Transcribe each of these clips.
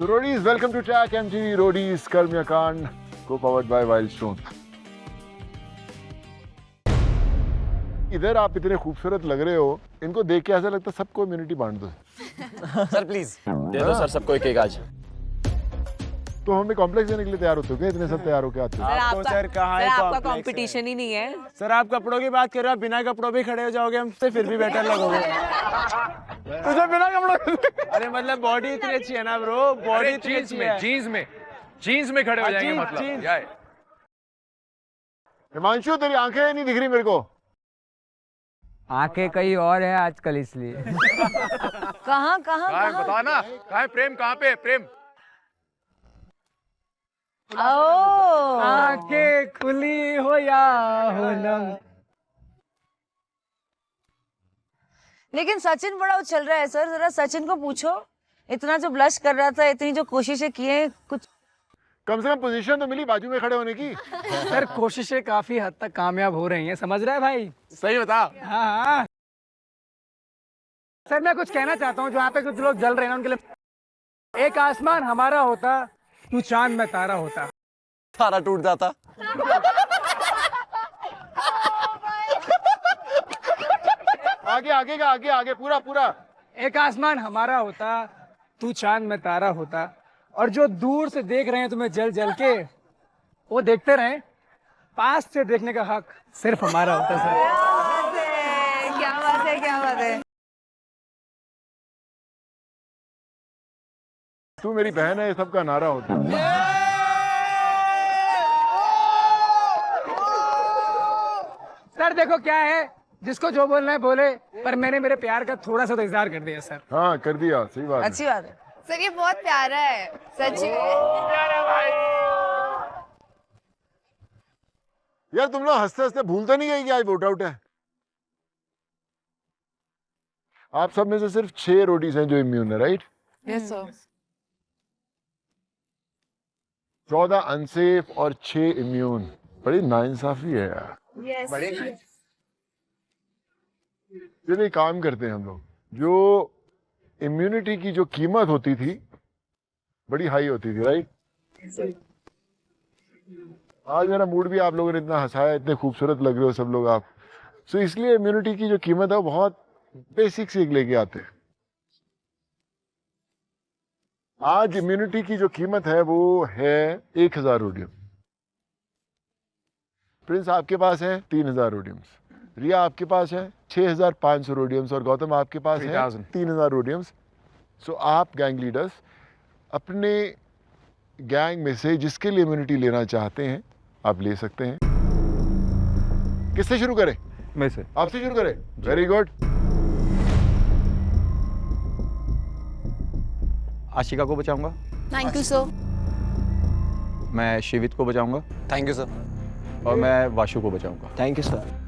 So Roadies, welcome to Track MTV Roadies Karmya Kand, co-powered by Wildstone. इधर आप इतने खूबसूरत लग रहे हो, इनको देख के ऐसा लगता है सबको इम्यूनिटी बांट दो। सर प्लीज दे दो सर सबको एक एक आज। तो हमें कॉम्प्लेक्स देने के लिए तैयार होते हो क्या? इतने सब तैयार होके आते हो? आपको सर कहाँ है आपका कंपटीशन ही नहीं है। सर आप कपड़ों की बात कर रहे हो, बिना कपड़ों भी खड़े हो जाओगे हमसे फिर भी बेटर लगोगे। तुझे बिना कपड़ों अरे मतलब बॉडी इतनी अच्छी है ना ब्रो, बॉडी इतनी अच्छी है। जीन्स में खड़े हो जाएंगे मतलब क्या है? हिमांशु तेरी आंखें नहीं दिख रही मेरे को। आंखें कहीं और है आजकल इसलिए। कहाँ बता ना, कहाँ है प्रेम? कहाँ पे है प्रेम? आंखें खुली हो या हो नम। लेकिन सचिन बड़ा उछल रहा है सर, जरा सचिन को पूछो। इतना जो ब्लश कर रहा था, इतनी जो कोशिशें की हैं, कुछ कम से कम पोजीशन तो मिली बाजू में खड़े होने की। सर कोशिशें काफी हद तक कामयाब हो रही हैं, समझ रहा है भाई? सही बता। हाँ सर मैं कुछ कहना चाहता हूँ, जो यहाँ पे कुछ लोग जल रहे हैं ना उनके लिए। एक आसमान हमारा होता, तू चांद में तारा होता। तारा टूट जाता। आगे पूरा। एक आसमान हमारा होता, तू चांद में तारा होता, और जो दूर से देख रहे हैं तुम्हें जल जल के, वो देखते रहे। पास से देखने का हक सिर्फ हमारा होता सर। क्या बात है। तू मेरी बहन है, ये सबका नारा होता है। सर देखो क्या है, जिसको जो बोलना है बोले, पर मैंने मेरे प्यार का थोड़ा सा तो इजहार कर दिया सर। हाँ कर दिया, सही बात है। अच्छी बात है सर, ये बहुत प्यारा है सच में। यार तुम लोग हंसते हंसते भूलते नहीं गए कि आज वोट आउट है। आप सब में से सिर्फ 6 रोडीज हैं जो इम्यून है, राइट? Yes sir. 14 अनसेफ और 6 इम्यून। बड़ी नाइंसाफी है यार। चलिए काम करते हैं हम लोग। जो इम्यूनिटी की जो कीमत होती थी बड़ी हाई होती थी, राइट? आज मेरा मूड भी आप लोगों ने इतना हंसाया, इतने खूबसूरत लग रहे हो सब लोग आप। सो इसलिए इम्यूनिटी की जो कीमत है वो बहुत बेसिक से लेके आते हैं। आज इम्यूनिटी की जो कीमत है वो है 1000 रोडियम। प्रिंस आपके पास है 3000 रोडियम्स, रिया आपके पास है 6500 रोडियम्स और गौतम आपके पास है 3000 रोडियम्स। सो आप गैंग लीडर्स अपने गैंग में से जिसके लिए इम्यूनिटी लेना चाहते हैं आप ले सकते हैं। किससे शुरू करें? मैं से। आपसे शुरू करें। Very good. आशिका को बचाऊंगा। Thank you sir. मैं शिवित को बचाऊंगा। Thank you sir. और मैं वाशु को बचाऊंगा। Thank you sir.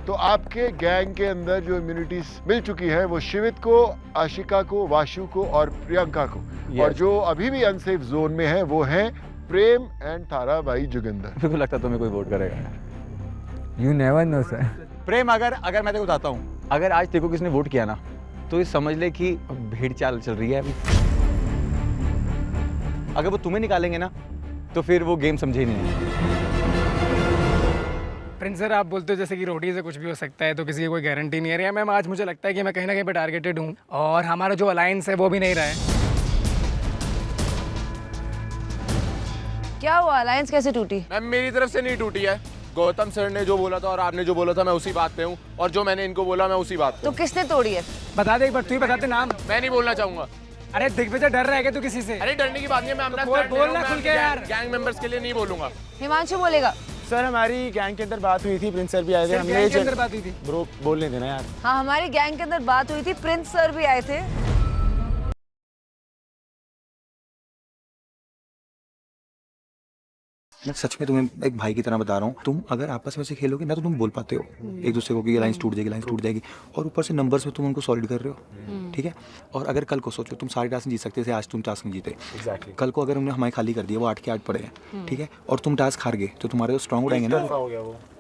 तो आपके गैंग के अंदर जो इम्यूनिटी मिल चुकी है वो शिवित को, आशिका को, वाशु को और प्रियंका को। और जो अभी भी अनसेफ जोन में है वो है प्रेम एंड ताराबाई जोगिंदर। मेरे को लगता है तुम्हें कोई वोट करेगा। You never know sir. Prem अगर मैं तेको बताता हूँ, अगर आज तेको किसने वोट किया ना तो ये समझ ले कि भेड़ चाल चल रही है अभी। अगर वो तुम्हें निकालेंगे ना तो फिर वो गेम समझे ही नहीं। प्रिंस सर आप बोलते हो जैसे कि रोटी से कुछ भी हो सकता है, तो किसी की कोई गारंटी नहीं है। या मैम आज मुझे लगता है कि मैं कहीं ना कहीं पे टारगेटेड हूँ, और हमारा जो अलायंस है वो भी नहीं रहा है। क्या हुआ? अलायंस कैसे टूटी? मैम मेरी तरफ से नहीं टूटी है। गौतम सर ने जो बोला था और आपने जो बोला था मैं उसी बात पे हूँ, और जो मैंने इनको बोला मैं उसी बात पे तो हूँ। किसने तोड़ी है? बता दे एक बार, तू ही बताते नाम। मैं नहीं बोलना चाहूंगा। अरे दिग्विजय डर रहा है क्या तू किसी से? अरे डरने की बात नहीं है, मैं अपना तो stand ले रहा हूं, बोलना मैं खुल के यार। गैंग मेंबर्स के लिए नहीं बोलूंगा। हिमांशु बोलेगा। सर हमारी गैंग के अंदर बात हुई थी, प्रिंस सर भी आए थे। सिर्फ गैंग के अंदर बात हुई थी। ब्रो बोलने देना यार। हाँ हमारी गैंग के अंदर बात हुई थी, प्रिंस सर भी आए थे। मैं सच में तुम्हें एक भाई की तरह बता रहा हूँ, तुम अगर आपस में से खेलोगे ना तो तुम बोल पाते हो एक दूसरे को कि ये लाइंस टूट जाएगी, और ऊपर से नंबर्स में तुम उनको सॉलिड कर रहे हो, ठीक है। और अगर कल को सोचो तुम सारे टास्क नहीं जीत सकते थे, आज तुम टास्क नहीं जीते, कल को अगर हमने हमारे खाली कर दिया, वो 8 के 8 पड़े हैं, ठीक है, और तुम टास्क हार गए तो तुम्हारे जो स्ट्रॉन्ग उड़ाएंगे ना,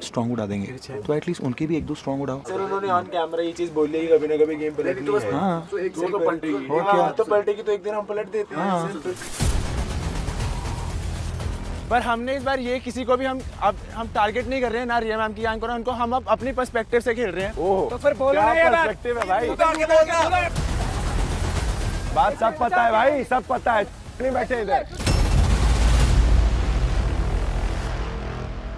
स्ट्रॉन्ग उड़ा देंगे, तो एटलीस्ट उनके भी एक दो स्ट्रॉन्ग उड़ाओ। सर उन्होंने ऑन कैमरा ये चीज बोली है कभी ना कभी गेम पलटनी है। हाँ तो पलटेगी, तो एक दिन हम पलट देते हैं। पर हमने इस बार ये किसी को भी हम टारगेट नहीं कर रहे हैं, ना रिया मैम की गैंग को ना उनको, हम अब अपनी पर्सपेक्टिव से खेल रहे हैं। तो फिर बोलो ना ये बात। पर्सपेक्टिव है भाई, बात सब पता है भाई, सब पता है, नहीं बैठे इधर।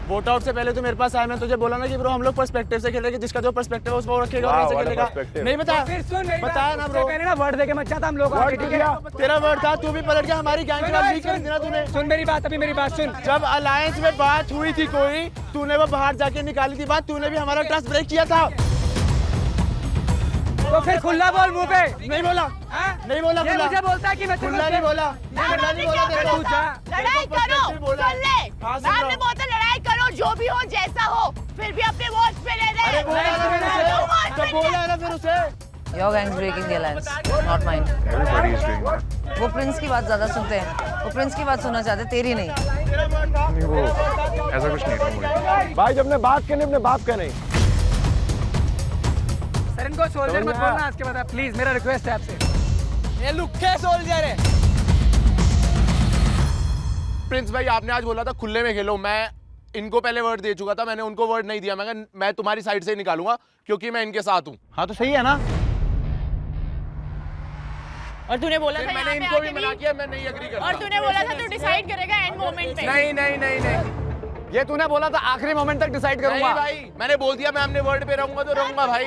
वोट आउट से पहले तो मेरे पास आया, मैं तुझे बोला ना कि ब्रो हम लोग पर्सपेक्टिव से खेलेंगे, जिसका जो पर्सपेक्टिव है उसको रखेगा और ऐसे खेलेगा। नहीं बताया, फिर सुन मेरी बताया ना ब्रो, मैंने ना वर्ड देके मत चाहता हम लोग आगे, ठीक है? तेरा वर्ड था, तू भी पलट गया, हमारी गैंग की बात नहीं कर दिया तूने। सुन मेरी बात, अभी मेरी बात सुन। जब अलायंस में बात हुई थी कोई, तूने वो बाहर जाके निकाली थी बात, तूने भी हमारा ट्रस्ट ब्रेक किया था। तो फिर खुला बोल मुंह पे। नहीं बोला, नहीं बोला, ये मुझे बोलता है कि मैं खुला नहीं बोला, खुला नहीं बोला तेरे को। लड़ाई करो, सुन ले। आपने बोला था लड़ाई करो, जो भी हो जैसा हो, फिर भी अपने वोट पे ले रहे। बोला ना फिर उसे। Your gang is breaking the alliance, not mine. Everybody is doing that. वो प्रिंस की बात ज्यादा सुनते हैं, वो प्रिंस की बात सुनना चाहते हैं, तेरी नहीं। नहीं वो ऐसा कुछ नहीं भाई, जब ने बात करनी अपने बाप का नहीं। सर इनको सोल्जर मत बोलना आज के बाद, प्लीज मेरा रिक्वेस्ट है आपसे। ये लुक्के सोल्जर है। प्रिंस भाई आपने आज बोला था खुले में खेलो, मैं इनको पहले वर्ड दे चुका था, मैंने उनको वर्ड नहीं दिया। मैं तुम्हारी साइड से निकालूंगा क्योंकि मैं इनके साथ हूँ। हाँ तो सही है ना। और तूने बोला था मैंने इनको भी मना किया, मैं नहीं एग्री करता। और तूने बोला था तू डिसाइड करेगा एंड मोमेंट पे। नहीं नहीं नहीं नहीं, ये तूने बोला था आखिरी मोमेंट तक डिसाइड नहीं करूंगा। भाई, मैंने बोल दिया मैं अपने वर्ड पे रहूंगा तो रहूंगा भाई।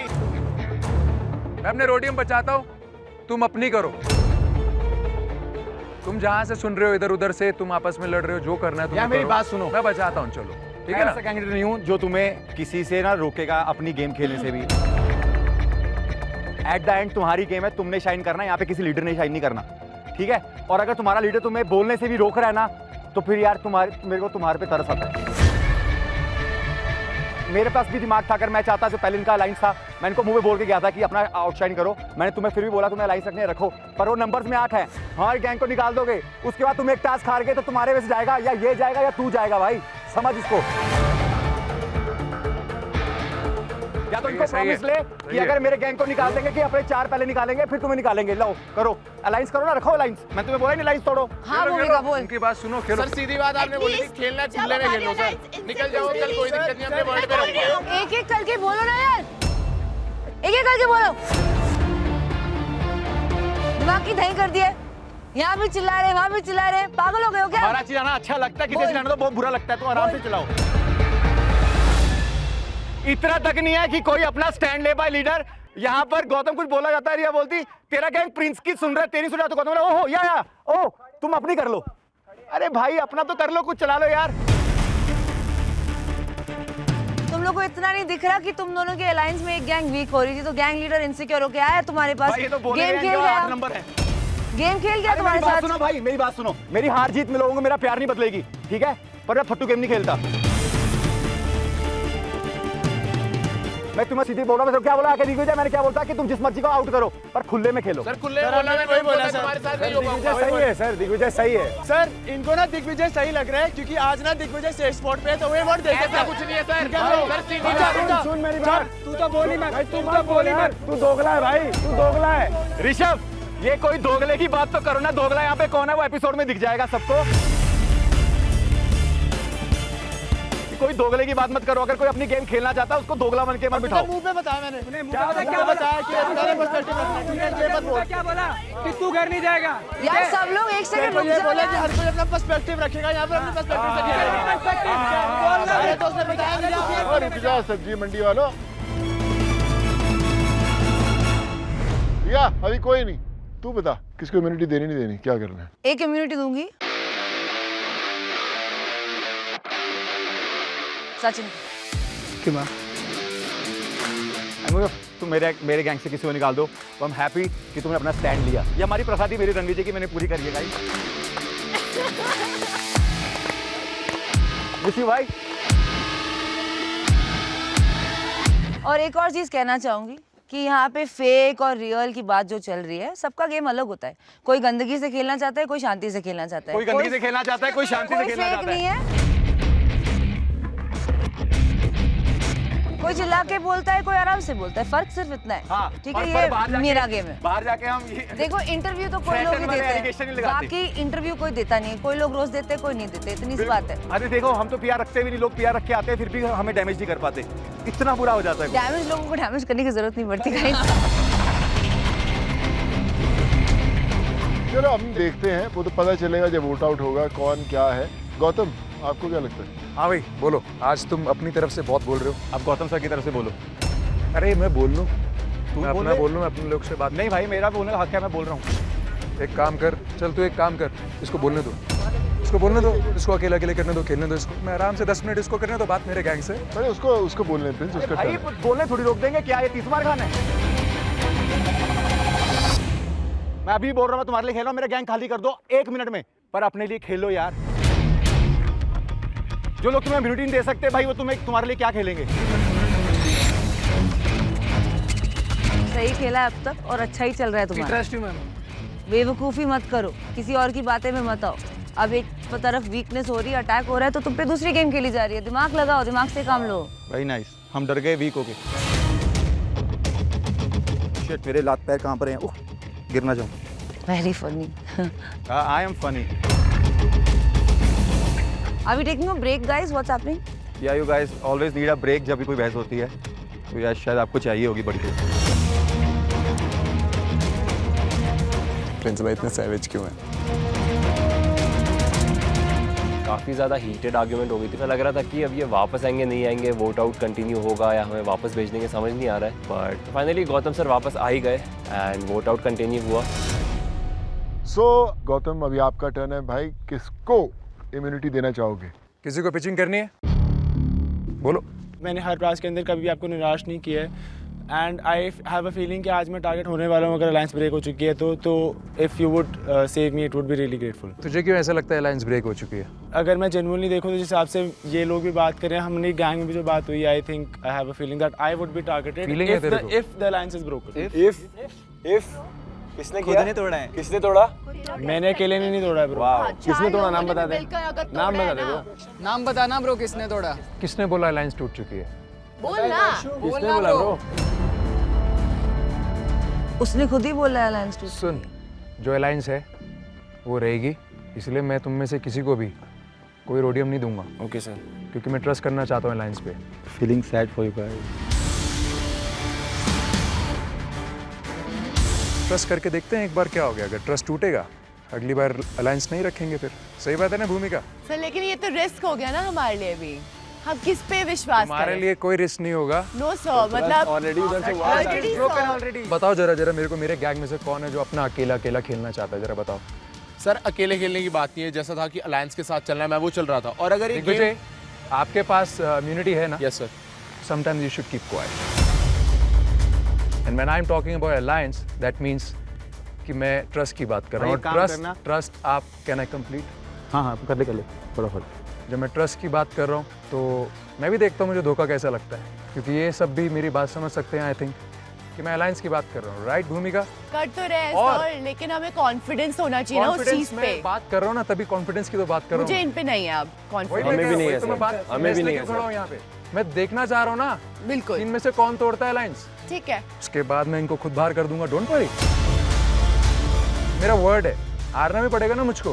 मैं अपने रोडियम बचाता हूँ, तुम अपनी करो। तुम जहाँ से सुन रहे हो इधर उधर से, तुम आपस में लड़ रहे हो, जो करना है यार तुम मेरी करो। बात सुनो, मैं बचाता हूँ, चलो ठीक है मैं ना। ऐसा कैंडिडेट नहीं हूँ जो तुम्हें किसी से ना रोकेगा अपनी गेम खेलने से भी। एट द एंड तुम्हारी गेम है, तुमने शाइन करना है, यहाँ पे किसी लीडर ने शाइन नहीं करना, ठीक है? और अगर तुम्हारा लीडर तुम्हें बोलने से भी रोक रहा है ना, तो फिर यार मेरे को तुम्हारे पे तरस आता है। मेरे पास भी दिमाग था, अगर मैं चाहता जो पहले इनका अलायंस था, मैं इनको मुंह में बोल के गया था कि अपना आउटशाइन करो। मैंने तुम्हें फिर भी बोला तुम्हें अलायंस रखने रखो, पर वो नंबर्स में 8 है। हमारी गैंग को निकाल दोगे, उसके बाद तुम एक टास्क हार गए तो तुम्हारे वैसे जाएगा, या ये जाएगा या तू जाएगा भाई, समझ इसको। या तो इनको प्रॉमिस ले कि अगर मेरे गैंग को निकाल देंगे कि अपने 4 पहले निकालेंगे, फिर तुम्हें निकालेंगे। लो करो अलायंस, करो ना, रखो अलायंस। मैं तुम्हें बोला नहीं अलायंस तोड़ो। हाँ भूमिका बोल। उनकी बात सुनो, खेलो। सर सीधी बात आपने बोली थी, खेलना है खुले में खेलो सर, निकल जाओ कल, कोई दिक्कत नहीं, अपने वर्ड पे रहूंगा। एक एक करके बोलो ना यार, एक एक करके बोलो। दिमाग की दही कर दिया, यहाँ भी चिल्ला रहे, वहाँ भी चिल्ला रहे, पागल हो गए हो क्या? हमारा चिल्लाना अच्छा लगता है, किसी चिल्लाना तो बहुत बुरा लगता है, तो आराम से चलाओ। इतना तक नहीं है कि कोई अपना स्टैंड ले पाए लीडर। यहाँ पर गौतम कुछ बोला जाता है, रिया बोलती तेरा गैंग प्रिंस की सुन रहा है, तेरी सुन रहा है, तो गौतम बोला ओहो या ओ तुम अपनी कर लो। अरे भाई अपना तो कर लो, कुछ चला लो यार। तुम लोग को इतना नहीं दिख रहा कि तुम दोनों के अलायंस में एक गैंग वीक हो रही थी, तो गैंग लीडर इनसिक्योर होके आया तुम्हारे पास, भाई ये तो बोले गेम खेल गया, 8 नंबर है। गेम खेल गया अरे तुम्हारे मेरी बात साथ। सुनो भाई, मेरी बात सुनो, मेरी हार जीत में लोगों को मेरा प्यार नहीं बदलेगी, ठीक है? पर मैं फट्टू गेम नहीं खेलता। मैं तुम्हें सीधी बोल रहा हूं, मैं क्या बोला आके दिग्विजय, मैंने क्या बोलता कि तुम जिस मर्जी को आउट करो, पर खुले में खेलो। सर खुले में बोला, मैं वही बोला तुम्हारे साथ नहीं हो पाऊंगा। सही है सर, दिग्विजय सही है सर। इनको ना दिग्विजय सही लग रहा है क्योंकि आज ना दिग्विजय सेफ स्पॉट पे है, तो वे वर्ड दे सकता है। कुछ नहीं है सर, सर सीधी रुका, रुका। सुन मेरी बात, तू तो बोली मत, तू तो बोली मत, तू दोगला है भाई, तू दोगला है। ऋषभ ये कोई दोगले की बात तो करो ना, दोगला यहाँ पे कौन है वो एपिसोड में दिख जाएगा सबको। कोई दोगले की बात मत करो, अगर कोई अपनी गेम खेलना चाहता है उसको दोगला बन के मत बिठाओ। मुंह पे बताया मैंने, क्या बताया कि तुम्हारे पर्सपेक्टिव रखना है, ठीक है? ये मत बोल। क्या बोला कि तू घर नहीं जाएगा? यार सब लोग एक सेकंड रुक ये जाओ बोला कि यार। हर कोई अपना पर्सपेक्टिव रखेगा, यहाँ पे अपने पर्सपेक्टिव से खेलेगा। अरे तो उसने बताया नहीं। और रुक जाओ सब्जी मंडी वालों, या अभी कोई नहीं, तू बता किसको इम्यूनिटी देनी नहीं देनी, क्या करना है? एक इम्यूनिटी दूंगी सचिन। क्यों मां? तुम मेरे गैंग से किसी को निकाल दो, तो हम हैप्पी कि तुमने अपना स्टैंड लिया। ये हमारी प्रसादी मेरी रणवीर जी की मैंने पूरी करी है गाइस। ऋषि भाई और एक और चीज कहना चाहूंगी कि यहाँ पे फेक और रियल की बात जो चल रही है, सबका गेम अलग होता है। कोई गंदगी से खेलना चाहता है, कोई शांति से खेलना चाहता है, कोई गंदगी से खेलना चाहता है, कोई शांति से कोई खेलना फेक चाहता नहीं है। है, कोई कोई चिल्ला के बोलता है, कोई आराम से बोलता है, फर्क सिर्फ इतना है। ठीक है, ये मेरा गेम है। बाहर जाके हम ये देखो इंटरव्यू तो कोई लोग ही देते हैं, बाकी इंटरव्यू कोई देता नहीं है, कोई लोग रोज देते हैं, कोई नहीं देते, इतनी सी बात है। अरे देखो हम तो पीआर रखते भी नहीं, लोग पीआर रख के आते हैं फिर भी हमें डैमेज नहीं कर पाते, इतना बुरा हो जाता है। डैमेज लोगों को डैमेज करने की जरूरत नहीं पड़ती गाइस। चलो हम देखते हैं, वो तो पता चलेगा जब वोट आउट होगा कौन क्या है। गौतम, आपको क्या लगता है? हाँ भाई बोलो, आज तुम अपनी तरफ से बहुत बोल रहे हो। अब गौतम सर की तरफ से बोलो। अरे मैं बोल लूँ, मैं बोल अपना ले। बोल लूँ, मैं अपने लोग से बात नहीं भाई, मेरा बोलने का हक है, मैं बोल रहा हूँ। एक काम कर, चल तू एक काम कर, इसको बोलने दो, इसको बोलने दो, इसको अकेले अकेले करने दो, खेलने दो इसको, मैं आराम से 10 मिनट इसको करने दो बात मेरे गैंग से। अरे उसको बोलने दे प्रिंस, उसका भाई turn है। बोलने थोड़ी रोक देंगे, क्या ये 30 बार खाना है? मैं अभी बोल रहा हूँ, मैं तुम्हारे लिए खेल रहा हूँ, मेरा गैंग खाली कर दो 1 मिनट में, पर अपने लिए खेलो यार। जो लोग तुम्हें इम्यूनिटी नहीं दे सकते भाई, वो तुम्हारे लिए क्या खेलेंगे? सही खेला है अब तक और अच्छा ही चल रहा है तुम्हारा। Trust you ma'am. बेवकूफ़ी मत करो, किसी और की बातें में मत आओ। अब एक तरफ वीकनेस हो रही है, अटैक हो रहा है, तो तुम पे दूसरी गेम खेली जा रही है। दिमाग लगाओ, दिमाग से काम लो। वेरी नाइस, हम डर गए वीक होके। शिट, मेरे लात पैर कहाँ पर हैं? गिर ना जाऊं। Very funny. I am funny. Are we taking a break, guys? What's happening? या you guys always need a break जब भी कोई बहस होती है, तो यार शायद आपको चाहिए होगी बड़ी कोई। प्रिंस भाई इतने सैवेज क्यों हैं? काफ़ी ज़्यादा हीटेड आर्ग्यूमेंट हो गई थी। लग रहा था कि अब ये वापस आएंगे नहीं आएंगे, वोट आउट कंटिन्यू होगा या हमें वापस भेज देंगे, समझ नहीं आ रहा है। बट फाइनली गौतम सर वापस आ ही गए एंड वोट आउट कंटिन्यू हुआ। सो गौतम, अभी आपका टर्न है भाई, किसको इम्यूनिटी देना चाहोगे? किसी को पिचिंग करनी है, बोलो। मैंने हर क्लास के अंदर कभी भी आपको निराश नहीं किया है and I have a feeling कि आज मैं टारगेट होने वाला हूँ। अगर अलायंस ब्रेक हो चुकी है तो if you would save me, it would be really grateful. तुझे क्यों ऐसा लगता है अलायंस ब्रेक हो चुकी है? अगर मैं जेन्युइनली देखूँ तो जिस हिसाब से ये लोग भी बात कर रहे हैं, हमने गैंग में भी जो बात हुई, I think I have a feeling that I would be targeted Feeling है तेरे को? If the alliance is broken. If किसने किया? खुद ने तोड़ा है। किसने तोड़ा? मैंने अकेले ने नहीं तोड़ा है ब्रो। किसने तोड़ा? नाम बता दे। नाम बता दे ब्रो। नाम बताना ब्रो, किसने तोड़ा? किसने बोला अलायंस टूट चुकी है? बोलना। किसने बोला ब्रो? उसने खुद ही बोला है अलायंस टू। सुन, जो अलायंस है वो रहेगी, इसलिए मैं तुम में से किसी को भी कोई रोडियम नहीं दूंगा। Okay sir. क्योंकि मैं ट्रस्ट करना चाहता हूँ अलायंस पे। Feeling sad for you guys. Trust करके देखते हैं एक बार क्या हो गया। अगर ट्रस्ट टूटेगा अगली बार अलायंस नहीं रखेंगे फिर। सही बात है ना भूमिका? सर लेकिन ये तो रिस्क हो गया ना हमारे लिए भी। हम किस पे विश्वास हमारे करें? लिए कोई रिस्क नहीं होगा। नो सर, मतलब ऑलरेडी उधर से ऑलरेडी बताओ जरा मेरे को, मेरे गैंग में से कौन है जो अपना अकेला अकेला खेलना चाहता है, जरा बताओ। सर अकेले खेलने की बात नहीं है, जैसा था कि अलायंस के साथ चलना है, मैं वो चल रहा था। और अगर एक दिग्विजय, आपके पास इम्यूनिटी है ना? Yes sir. Sometimes you should keep quiet. And when I'm talking about alliance, that means कि मैं ट्रस्ट की बात कर रहा हूँ। ट्रस्ट आप, कैन आई कंप्लीट? हाँ कर ले फटाफट। जब मैं ट्रस्ट की बात कर रहा हूँ तो मैं भी देखता हूँ मुझे धोखा कैसा लगता है, क्योंकि ये सब भी मेरी बात समझ सकते हैं आई थिंक, कि मैं अलायंस की बात कर रहा हूँ। राइट भूमिका? कर तो रहे हैं और- सर, लेकिन हमें कॉन्फिडेंस होना चाहिए ना उस कॉन्फिडेंस चीज पे। में बात कर रहा हूँ ना, तभी कॉन्फिडेंस की तो बात कर रहा मुझे हूँ। इन पे नहीं है अब कॉन्फिडेंस। हमें भी नहीं है, हमें भी नहीं है सर। यहाँ पे मैं देखना चाह रहा हूँ ना, बिल्कुल इनमें से कौन तोड़ता है अलायंस। ठीक है। उसके बाद मैं इनको खुद बाहर कर दूंगा, डोंट वरी। मेरा वर्ड है, हारना भी पड़ेगा ना मुझको।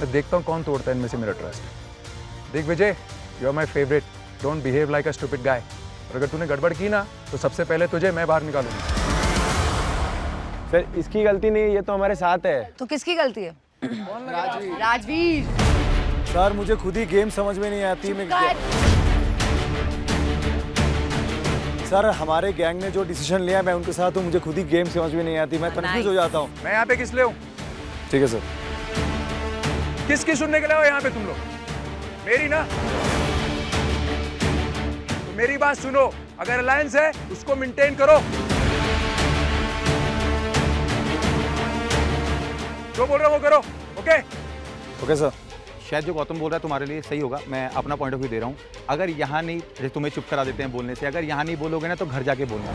मैं देखता हूँ कौन तोड़ता है इनमें से मेरा trust. Digvijay, you are my favourite, don't behave like a stupid guy. और अगर तूने गड़बड़ की ना तो सबसे पहले तुझे मैं बाहर निकालूंगा। सर इसकी गलती नहीं है, ये तो हमारे साथ है। तो किसकी गलती है? राजवीर सर मुझे खुद ही गेम समझ में नहीं आती। मैं सर हमारे गैंग ने जो डिसीजन लिया मैं उनके साथ हूँ, मुझे खुद ही गेम समझ में नहीं आती, मैं कंफ्यूज हो जाता हूँ। मैं यहाँ पे किस लिए हूँ? ठीक है सर। किसकी सुनने के लिए हो यहाँ पे तुम लोग? मेरी ना? तो मेरी बात सुनो, अगर अलायंस है उसको मेंटेन करो। जो बोल रहा हूँ वो करो, ओके? Okay sir. शायद जो गौतम बोल रहा है तुम्हारे लिए सही होगा, मैं अपना पॉइंट ऑफ व्यू दे रहा हूँ। अगर यहाँ नहीं, जैसे तुम्हें चुप करा देते हैं बोलने से, अगर यहाँ नहीं बोलोगे ना तो घर जाके बोलना।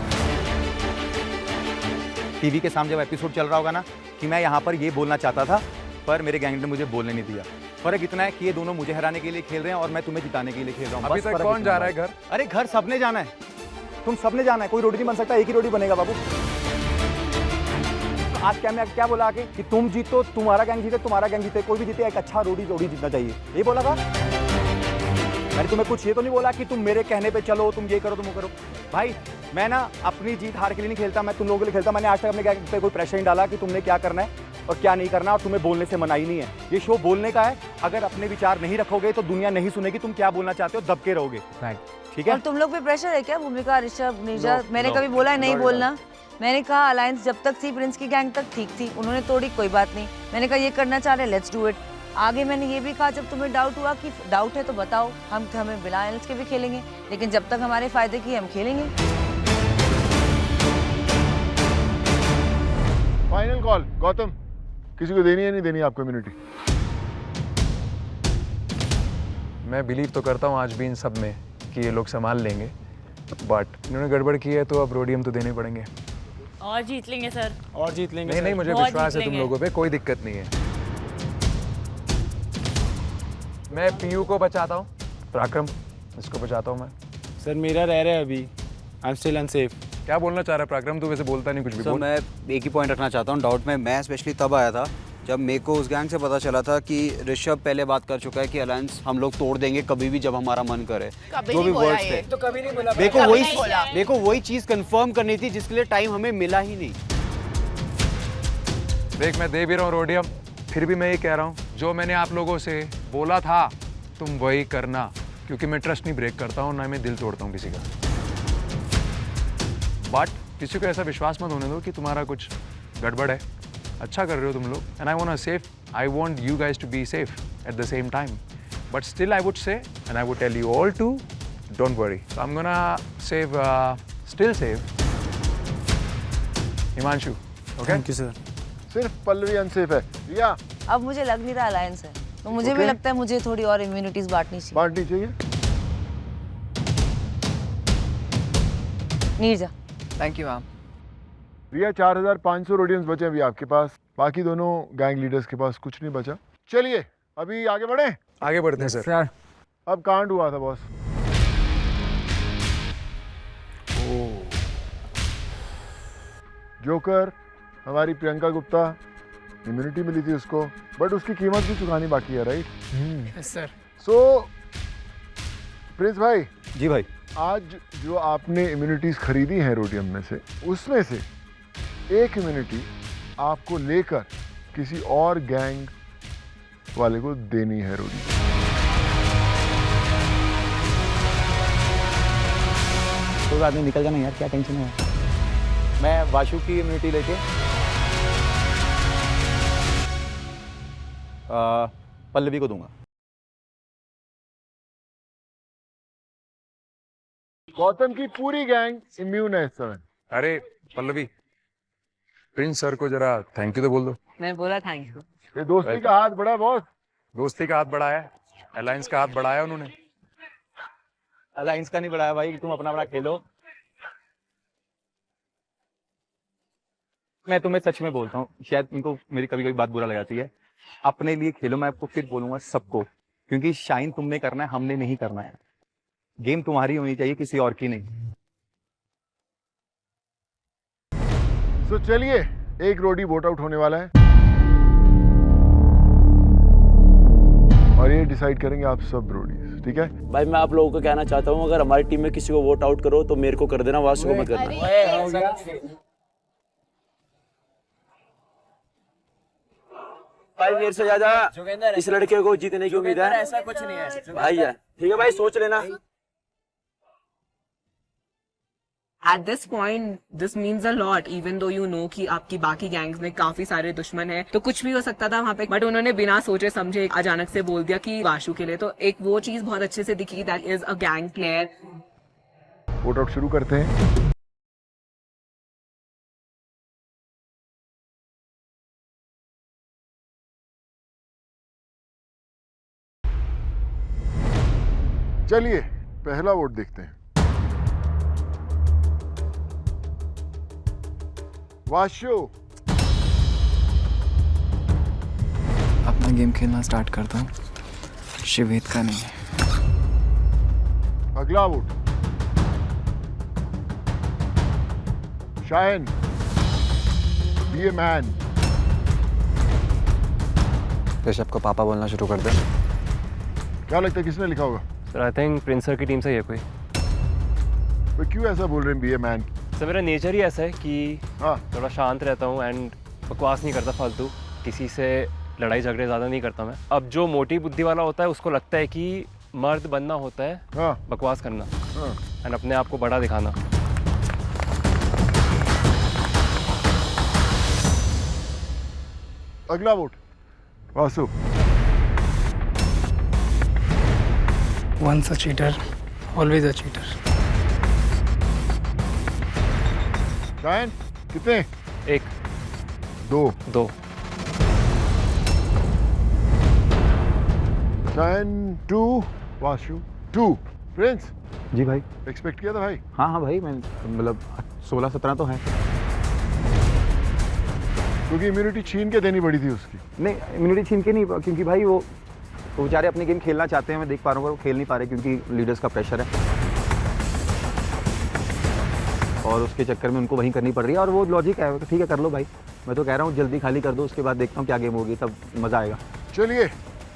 टीवी के सामने जब एपिसोड चल रहा होगा ना कि मैं यहाँ पर ये बोलना चाहता था पर मेरे गैंग ने मुझे बोलने नहीं दिया, फर्क इतना है कि ये दोनों मुझे हराने के लिए खेल रहे हैं और मैं तुम्हें जिताने के लिए खेल रहा हूँ। अभी बस तक फर्क कौन इतना जा रहा है भाई। घर? अरे घर सबने जाना है, तुम सबने जाना है, कोई रोटी नहीं बन सकता, एक ही रोटी बनेगा बाबू। आज क्या मैं क्या बोला आगे कि तुम जीतो, तुम्हारा गैंग जीते, तुम्हारा गैंग जीते, कोई भी जीते, एक अच्छा रोटी जीतना चाहिए, ये बोला था। मैंने तुम्हें कुछ ये तो नहीं बोला कि तुम मेरे कहने पे चलो, तुम ये करो, तुम वो करो। भाई मैं ना अपनी जीत हार के लिए नहीं खेलता, मैं तुम लोगों के लिए खेलता। मैंने आज तक अपने गैंग पे कोई प्रेशर नहीं डाला कि तुमने क्या करना है और क्या नहीं करना, और तुम्हें बोलने से मनाही नहीं है। ये शो बोलने का है, अगर अपने विचार नहीं रखोगे तो दुनिया नहीं सुनेगी, तुम क्या बोलना चाहते हो दबके रहोगे। ठीक है। और तुम लोग पे प्रेशर है क्या? भूमिका, ऋषभ, नीरजा, मैंने कभी बोला है नहीं बोलना? मैंने कहा अलायंस जब तक थी प्रिंस की गैंग तक ठीक थी, उन्होंने तोड़ी, कोई बात नहीं। मैंने कहा ये करना चाह रहे, लेट्स डू इट। आगे मैंने ये भी कहा जब तुम्हें डाउट हुआ कि डाउट है तो बताओ, हमें बिना अलायंस के भी खेलेंगे, लेकिन जब तक हमारे फायदे की हम खेलेंगे। फाइनल कॉल गौतम, किसी को देनी है नहीं देनी आपको इम्यूनिटी? मैं बिलीव तो करता हूँ आज भी इन सब में कि ये लोग संभाल लेंगे, बट इन्होंने गड़बड़ की है तो अब रोडियम तो देने पड़ेंगे। और जीत लेंगे सर, और जीत लेंगे। नहीं मुझे बहुत विश्वास जीत है तुम लेंगे। लोगों पे, कोई दिक्कत नहीं है। मैं पीयू को बचाता हूँ, पराक्रम इसको बचाता हूँ मैं। सर मेरा रह रहा है अभी, आई एम स्टिल अनसेफ। क्या बोलना चाह रहा है पराक्रम? तू वैसे बोलता नहीं कुछ भी। सर बोल। मैं एक ही पॉइंट रखना चाहता हूँ डाउट में। मैं स्पेशली तब आया था जब मेरे को उस गैंग से पता चला था कि ऋषभ पहले बात कर चुका है कि अलायंस हम लोग तोड़ देंगे कभी भी जब हमारा मन करे। कभी जो नहीं भी बोला वर्ड्स ये। थे तो कभी नहीं बोला। देखो वही चीज कंफर्म करनी थी जिसके लिए टाइम हमें मिला ही नहीं। देख मैं दे भी रहा हूँ रोडियम, फिर भी मैं ये कह रहा हूँ जो मैंने आप लोगों से बोला था तुम वही करना, क्योंकि मैं ट्रस्ट नहीं ब्रेक करता हूँ, ना मैं दिल तोड़ता हूँ किसी का। बट किसी को ऐसा विश्वास मत होने दो कि तुम्हारा कुछ गड़बड़ है। अच्छा कर रहे हो तुम लोग, and I want you guys to be safe at the same time, but still I would say and I would tell you all to don't worry, so I am gonna save, still save Himanshu. Okay, thank you sir. सिर्फ Pallavi unsafe है। रिया अब मुझे लग नहीं रहा alliance है, तो मुझे भी Okay. लगता है मुझे थोड़ी और इम्यूनिटीज बांटनी चाहिए। बांटनी चाहिए। Neerja, thank you ma'am. Riya 4500 rhodiums बचे अभी आपके पास, बाकी दोनों गैंग लीडर्स के पास कुछ नहीं बचा। चलिए अभी आगे बढ़े। आगे बढ़ते हैं सर। अब कांड हुआ था बॉस। जोकर हमारी प्रियंका गुप्ता, इम्यूनिटी मिली थी उसको, बट उसकी कीमत भी चुकानी बाकी है, राइट? सर सो प्रिंस भाई जी भाई, आज जो आपने इम्यूनिटीज खरीदी हैं रोडियम में से, उसमें से एक इम्यूनिटी आपको लेकर किसी और गैंग वाले को देनी है रोडियम। कोई बात नहीं, निकल जाना यार, क्या टेंशन है। मैं वाशु की इम्यूनिटी लेके पल्लवी को दूंगा। गौतम की पूरी गैंग इम्यून है इस समय। अरे पल्लवी, प्रिंस सर को जरा थैंक यू तो बोल दो। मैं बोला थैंक यू। ये दोस्ती का हाथ बढ़ा बॉस। दोस्ती का हाथ बढ़ाया, अलायंस का हाथ बढ़ाया उन्होंने। अलायंस का नहीं बढ़ाया भाई, तुम अपना खेलो। मैं तुम्हें सच में बोलता हूँ, शायद इनको मेरी कभी कभी बात बुरा लगाती है, अपने लिए खेलो। मैं आपको फिर बोलूंगा सबको, क्योंकि शाइन तुमने करना है, हमने नहीं करना है। गेम तुम्हारी होनी चाहिए, किसी और की नहीं। तो चलिए, एक रोडी वोट आउट होने वाला है और ये डिसाइड करेंगे आप सब रोडीज, ठीक है? भाई मैं आप लोगों को कहना चाहता हूँ, अगर हमारी टीम में किसी को वोट आउट करो तो मेरे को कर देना, वासु को मत करना। भाई मेरे से ज्यादा इस लड़के को जीतने की उम्मीद है। ऐसा कुछ नहीं है भाई, है ठीक है भाई, सोच लेना। At this point, this means a lot, even though you know कि आपकी बाकी गैंग्स में काफी सारे दुश्मन हैं, तो कुछ भी हो सकता था वहाँ पे, बट उन्होंने बिना सोचे समझे अचानक से बोल दिया कि वाशु के लिए, तो एक वो चीज बहुत अच्छे से दिखी, that is a gang player. Vote out शुरू करते हैं। चलिए पहला वोट देखते हैं। वाशु, अपना गेम खेलना स्टार्ट करता हूँ। शिवेद का नहीं है। अगला vote Shayan, be a man. Rishabh को पापा बोलना शुरू कर दे। क्या लगता है किसने लिखा होगा? Sir I think Prince sir की टीम से ही है कोई। तो क्यों ऐसा बोल रहे हैं बी ए मैन? सर मेरा नेचर ही ऐसा है कि हाँ, थोड़ा शांत रहता हूँ एंड बकवास नहीं करता फालतू, किसी से लड़ाई झगड़े ज़्यादा नहीं करता मैं। अब जो मोटी बुद्धि वाला होता है उसको लगता है कि मर्द बनना होता है हाँ, बकवास करना हाँ। एंड अपने आप को बड़ा दिखाना। अगला vote Vasu. Once a cheater, always a cheater. Shayan कितने? एक, दो। शायन 2, वासु 2। प्रिंस जी भाई। एक्सपेक्ट किया था भाई? हाँ भाई, मैं मतलब 16-17 तो है। क्योंकि इम्यूनिटी छीन के देनी पड़ी थी उसकी। नहीं, इम्यूनिटी छीन के नहीं, क्योंकि भाई वो बेचारे अपनी गेम खेलना चाहते हैं, मैं देख पा रहा हूँ, वो खेल नहीं पा रहे क्योंकि लीडर्स का प्रेशर है और उसके चक्कर में उनको वहीं करनी पड़ रही है। और वो लॉजिक है, ठीक है कर लो भाई, मैं तो कह रहा हूँ जल्दी खाली कर दो, उसके बाद देखता हूँ क्या गेम होगी, तब मज़ा आएगा। चलिए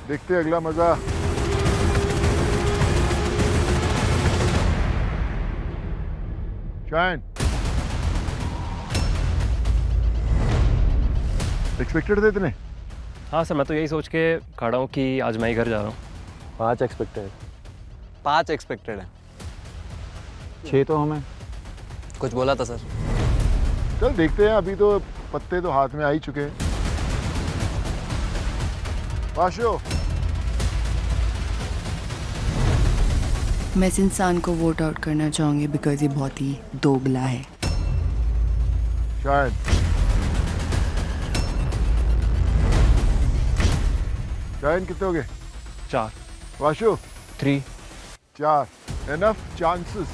देखते हैं अगला मजा। शायन एक्सपेक्टेड थे इतने? हाँ सर, मैं तो यही सोच के खड़ा हूँ कि आज मैं ही घर जा रहा हूँ। 5 एक्सपेक्टेड। 5 एक्सपेक्टेड है। 6 तो हमें कुछ बोला था सर। चल देखते हैं, अभी तो पत्ते तो हाथ में आ ही चुके हैं। वाशो मैं इस इंसान को वोट आउट करना चाहूंगी बिकॉज ये बहुत ही दोगला है। शायन शायन कितने हो गए? 4, Vashu 3, 4। Enough chances.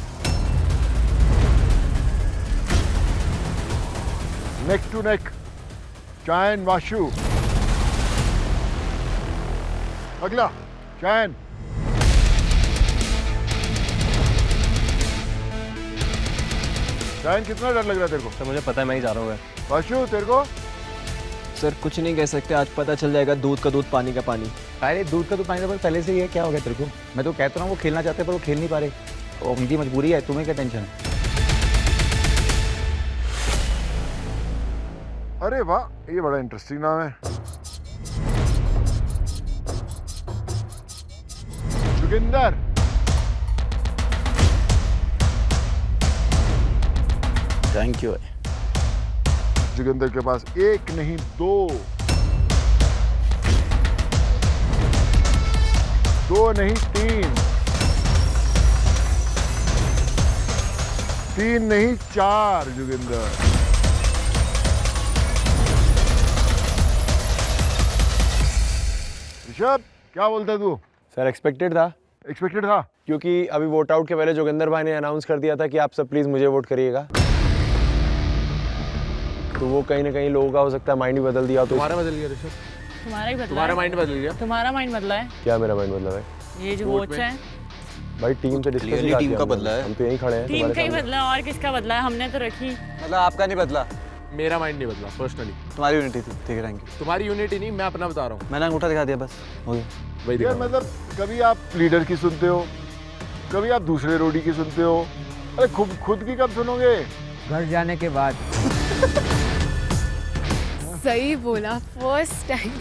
Neck to neck Shayan Vashu. अगला शायन। शायन कितना डर लग रहा है तेरे को? तो मुझे पता है मैं ही जा रहा हूँ घर। वाशु तेरे को? सर कुछ नहीं कह सकते, आज पता चल जाएगा दूध का दूध पानी का पानी। अरे दूध का तो पानी तो पहले से ही है, क्या हो गया तेरे को? मैं तो कहता हूँ वो खेलना चाहते हैं पर वो खेल नहीं पा रहे, वो उनकी मजबूरी है, तुम्हें क्या टेंशन है? अरे वाह, ये बड़ा इंटरेस्टिंग नाम है। जोगिंदर। Thank you. जोगिंदर के पास 1 नहीं 2, 2 नहीं 3, 3 नहीं 4। जोगिंदर ऋषभ क्या बोलता है तू? सर एक्सपेक्टेड था, एक्सपेक्टेड था क्योंकि अभी वोट आउट के पहले जोगिंदर भाई ने अनाउंस कर दिया था कि आप सब प्लीज मुझे वोट करिएगा, तो वो कहीं ना कहीं लोगों का हो सकता है माइंड भी बदल दिया। तो तुम्हारा बदल गया ऋषभ? तुम्हारा ही बदला तुम्हारा माइंड बदल गया? तुम्हारा माइंड बदला है। क्या मेरा माइंड बदला है? ये जो वोट्स हैं भाई टीम से डिस्कस नहीं टीम का बदला है। हम तो यहीं खड़े हैं टीम का ही बदला, और किसका बदला है? हमने तो रखी। मतलब आपका नहीं बदला? मेरा माइंड नहीं बदला पर्सनली। तुम्हारी यूनिटी थी, ठीक है थैंक यू। तुम्हारी यूनिटी नहीं, मैं अपना बता रहा हूँ। मैंने अंगूठा दिखा दिया बस, हो गया। वही यार, दिखा। मतलब कभी आप लीडर की सुनते हो, कभी आप दूसरे रोडी की सुनते हो, अरे खुद की कब सुनोगे? घर जाने के बाद। सही बोला, first time.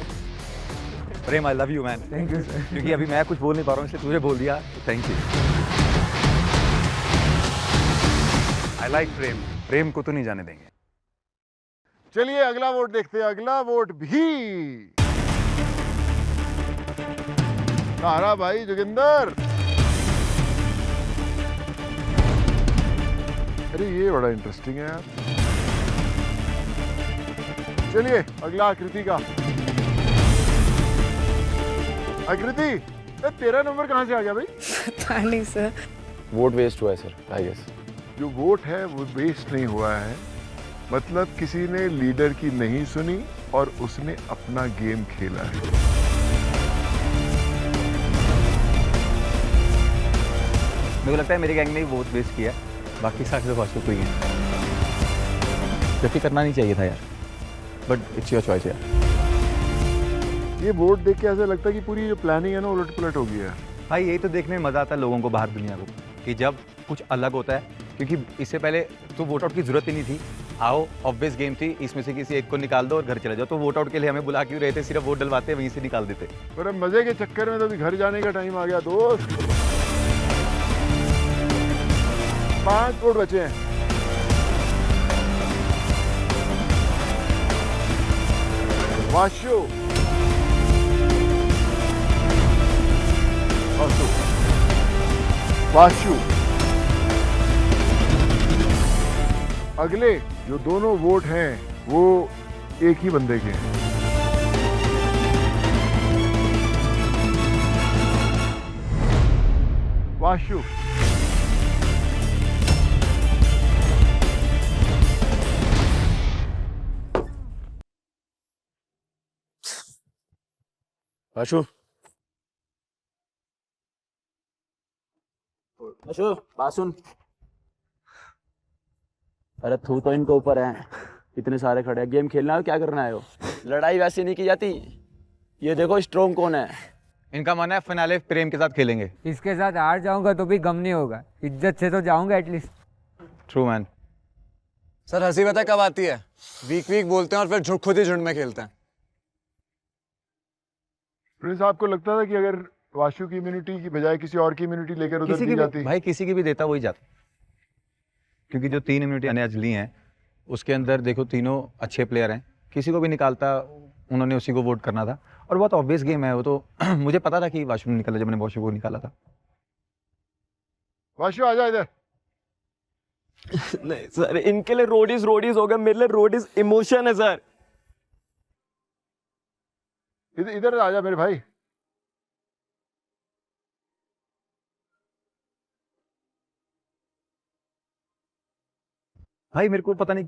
Prem I love you man. Thank you sir. क्योंकि अभी मैं कुछ बोल नहीं पा रहा हूँ इसलिए तुझे बोल दिया, थैंक यू। आई लाइक प्रेम, प्रेम को तो नहीं जाने देंगे। चलिए अगला वोट देखते हैं। अगला वोट भी तारा भाई जोगिंदर। अरे ये बड़ा इंटरेस्टिंग है यार। चलिए अगला आकृति का। आकृति, तेरा नंबर कहाँ से आ गया भाई? पता नहीं सर। वोट वेस्ट हुआ है सर, आई गेस। जो वोट है वो वेस्ट नहीं हुआ है, मतलब किसी ने लीडर की नहीं सुनी और उसने अपना गेम खेला है। मेरे को लगता है मेरे गैंग ने भी बहुत बेस्ट किया, बाकी सारे तो वाशु को ही है, जबकि करना नहीं चाहिए था यार, बट इट्स योर चॉइस यार। ये वोट देख के ऐसा लगता है कि पूरी जो प्लानिंग है ना उलट पुलट हो गई है। भाई यही तो देखने में मज़ा आता है लोगों को बाहर दुनिया को, कि जब कुछ अलग होता है, क्योंकि इससे पहले तो वोट आउट की जरूरत ही नहीं थी। आओ ऑब्वियस गेम थी, इसमें से किसी एक को निकाल दो और घर चले जाओ, तो वोट आउट के लिए हमें बुला क्यों रहे थे, सिर्फ वोट डलवाते वहीं से निकाल देते। पर अब मजे के चक्कर में तो अभी घर जाने का टाइम आ गया दोस्त। 5 वोट बचे हैं। वाशु वाशु अगले जो दोनों वोट हैं वो एक ही बंदे के हैं। वाशु वाशु वाशु बात सुन। अरे तू तो इनके ऊपर है, इतने सारे खड़े हैं, गेम खेलना है क्या करना है? लड़ाई वैसे नहीं की जाती। ये देखो स्ट्रॉन्ग कौन है। इनका मन है फिनाले प्रेम के साथ खेलेंगे। इसके साथ हार जाऊंगा तो भी गम नहीं होगा, इज्जत से तो जाऊंगा एटलीस्ट। True man. सर हंसी पता कब आती है? वीक बोलते हैं और फिर खुद ही झुंड में खेलते हैं। प्रिंस, आपको लगता था कि अगर वाशु की इम्यूनिटी की बजाय किसी और की इम्यूनिटी लेकर उधर दी जाती? भाई किसी की भी देता वही जाता, क्योंकि जो 3 इम्यूनिटी मैंने आज ली हैं उसके अंदर देखो तीनों अच्छे प्लेयर हैं, किसी को भी निकालता उन्होंने उसी को वोट करना था, और बहुत ऑब्वियस गेम है वो तो। मुझे पता था कि वाशु ने निकाला जब मैंने वाशु को निकाला था। वाशु आजा इधर। नहीं सर, इनके लिए रोडीज हो गया, मेरे लिए रोडीज इमोशन है सर। इधर आजा मेरे भाई। भाई मेरे को पता नहीं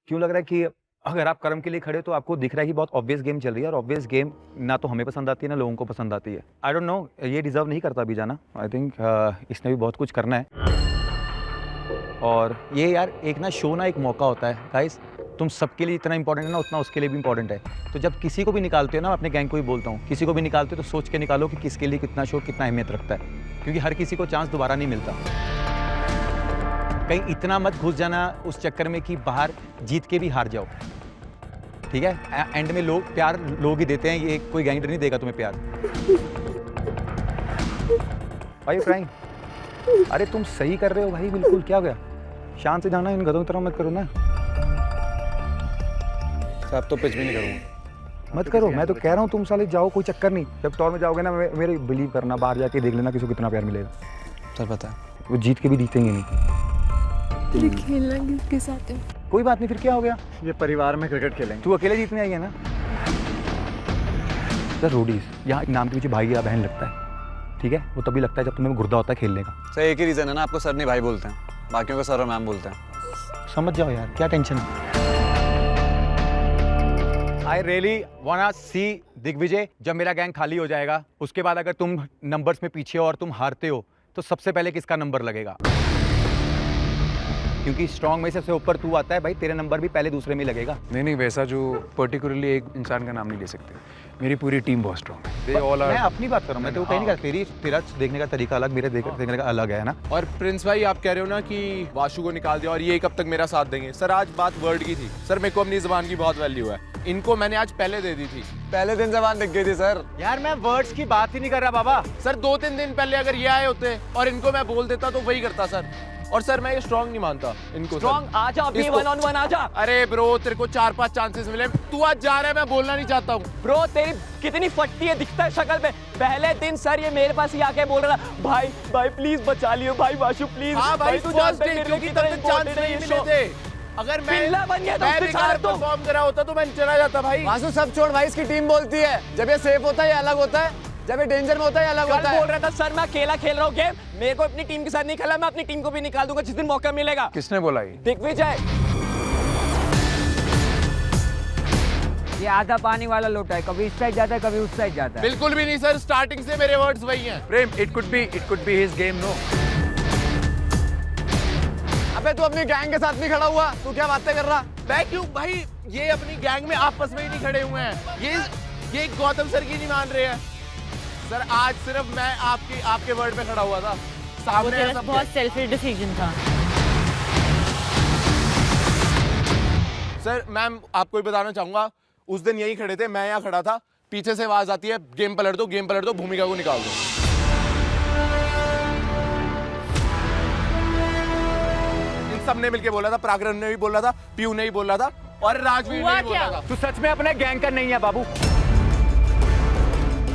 क्यों लग रहा है कि अगर आप कर्म के लिए खड़े हो तो आपको दिख रहा है कि बहुत ऑब्वियस गेम चल रही है, और ऑब्वियस गेम ना तो हमें पसंद आती है ना लोगों को पसंद आती है। आई डोंट नो, ये डिजर्व नहीं करता अभी जाना। आई थिंक इसने भी बहुत कुछ करना है, और ये यार एक ना शो ना एक मौका होता है गाइस, तुम सबके लिए इतना इंपॉर्टेंट है ना उतना उसके लिए भी इंपॉर्टेंट है। तो जब किसी को भी निकालते हो ना, अपने गैंग को ही बोलता हूँ, किसी को भी निकालते हो तो सोच के निकालो कि किसके लिए कितना शो कितना अहमियत रखता है, क्योंकि हर किसी को चांस दोबारा नहीं मिलता। कहीं इतना मत घुस जाना उस चक्कर में कि बाहर जीत के भी हार जाओ, ठीक है? एंड में लोग प्यार लोग ही देते हैं, ये कोई गैंगस्टर नहीं देगा तुम्हें प्यार। भाई क्राइंग, अरे तुम सही कर रहे हो भाई, बिल्कुल। क्या हो गया? शांत से जाना, इन गधों की तरह मत करो ना। साहब तो पिच भी नहीं करूँगा। मत करो, मैं तो कह रहा हूँ तुम साले जाओ, कोई चक्कर नहीं। जब टॉर में जाओगे ना, मेरे बिलीव करना, बाहर जाके देख लेना किसी को कितना प्यार मिलेगा। सर पता है वो जीत के भी जीतेंगे नहीं। खेलना किसके साथ है? कोई बात नहीं, फिर क्या हो गया? ये परिवार में क्रिकेट खेलेंगे। तू अकेले जीतने आई है ना? सर रोडीज यहाँ नाम के पीछे भाई या बहन लगता है, ठीक है? वो तभी लगता है जब तुम्हें गुर्दा होता है खेलने का। सर एक ही रीजन है ना, आपको सर नहीं भाई बोलते हैं, बाकियों को सर और मैम बोलते हैं। समझ जाओ यार, क्या टेंशन है? I really want see Digvijay, जब मेरा गैंग खाली हो जाएगा उसके बाद अगर तुम नंबर्स में पीछे हो और तुम हारते हो तो सबसे पहले किसका नंबर लगेगा? क्योंकि स्ट्रॉन्ग में सबसे ऊपर तू आता है भाई, तेरे नंबर भी पहले दूसरे में लगेगा। नहीं वैसा जो पर्टिकुलरली एक इंसान का नाम नहीं ले सकते। मेरी पूरी टीम बहुत स्ट्रॉन्ग है। मैं अपनी बात कर रहा हूँ, मैं तो कहीं नहीं कर, तेरा देखने का तरीका अलग, मेरे देखने का अलग है ना। और प्रिंस भाई आप कह रहे हो ना कि वाशु को निकाल दिया और ये कब तक मेरा साथ देंगे? सर आज बात वर्ड की थी सर, मेरे को अपनी जुबान की बहुत वैल्यू है, इनको मैंने आज पहले दे दी थी। पहले दिन जबान दिख गई थी सर। यार मैं वर्ड्स की बात ही नहीं कर रहा बाबा। सर 2-3 दिन पहले अगर ये आए होते और इनको मैं बोल देता तो वही करता सर। और सर मैं ये स्ट्रॉन्ग नहीं मानता इनको। स्ट्रॉन्ग आजा, अभी 1-on-1 आजा। अरे ब्रो तेरे को 4-5 चांसेस मिले, तू आज जा रहा है, मैं बोलना नहीं चाहता हूँ। ब्रो तेरी कितनी फटती है, दिखता है शक्ल पे। पहले दिन सर ये मेरे पास ही आके बोल रहा था, भाई भाई प्लीज बचा लियो भाई वाशु प्लीज। हाँ भाई फर्स्ट डे क्योंकि तब तक चांस नहीं मिले थे। अगर मैं बेकार परफॉर्म करा होता तो मैं चला जाता भाई। वासु सब छोड़ भाई, इसकी टीम बोलती है जब ये सेफ होता है ये अलग होता है, जब ये डेंजर में होता है अलग होता है। बोल रहा था सर मैं अकेला खेल रहा हूँ गेम, मेरे को अपनी टीम के साथ नहीं खेला, मैं अपनी टीम को भी निकाल दूंगा जिस दिन मौका मिलेगा। किसने बोला ये? दिग्विजय। ये आधा पानी वाला लोटा है, कभी इस साइड जाता है कभी उस साइड जाता है। बिल्कुल भी नहीं सर, स्टार्टिंग से मेरे वर्ड्स वही हैं। Prem, it could be his game, no. अबे तू अपनी गैंग के साथ नहीं खड़ा हुआ, तू क्या बातें कर रहा? मैं क्यों भाई, ये अपनी गैंग में आपस में ही नहीं खड़े हुए हैं, ये गौतम सर की नहीं मान रहे हैं सर। आज सिर्फ मैं आपके वर्ड पे खड़ा हुआ था, सामने है सबके। बहुत सेल्फिश डिसीजन था। सर मैम आपको भी बताना चाहूंगा, उस दिन यही खड़े थे, मैं यहाँ खड़ा था, पीछे से आवाज आती है गेम पलट दो, भूमिका को निकाल दो। इन सब ने मिलके बोला था, पराक्रम ने भी बोला था, पीयू ने भी बोला था, और राजवीर ने भी बोला था। तू सच में अपने गैंग का नहीं है बाबू।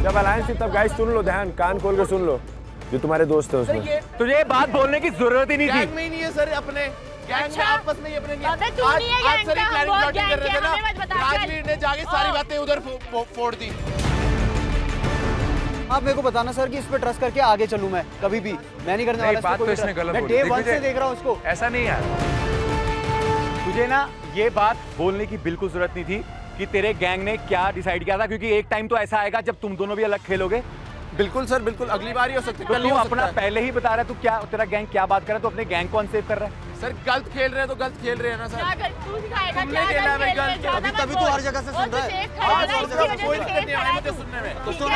जब अलायंस थी तब गाइस सुन लो, ध्यान कान खोल के सुन लो, जो तुम्हारे दोस्त है उसमें। तुझे ये बात बोलने की जरूरत ही नहीं थी। गैंग में ही नहीं है सर, अपने गैंग में आपस में ही अपने नहीं है। अबे तू नहीं है आज सर गैंग का, प्लानिंग वो प्लॉटिंग कर गैंग रहे थे क्या, हमें मत ना, बता, चल। राजवीर ने जाके सारी बातें उधर फोड़ दी। आप मेरे को बताना सर कि इस पे ट्रस्ट करके आगे चलूं मैं कभी भी, मैं नहीं करने वाला बात तो इसने गलत मैं बोली। डे 1 से देख रहा हूं उसको। ऐसा नहीं यार, तुझे ना ये बात बोलने की बिल्कुल जरूरत नहीं थी कि तेरे गैंग ने क्या डिसाइड किया था, क्योंकि एक टाइम तो ऐसा आएगा जब तुम दोनों भी अलग खेलोगे। बिल्कुल सर, बिल्कुल अगली बार ही हो सकती है। तो तू अपना पहले ही बता रहा है, तू क्या तेरा गैंग क्या बात कर रहा है, तू अपने गैंग को अनसेफ कर रहा है। सर गलत खेल रहे हैं तो गलत खेल रहे हैं ना सर। क्या कर तू सिखाएगा, तुमने क्या खेला है भाई गलत गलत, खेल रहे हैं, तभी तू हर जगह से सुन रहा है। कोई दिक्कत नहीं है मुझे सुनने में, तो सुन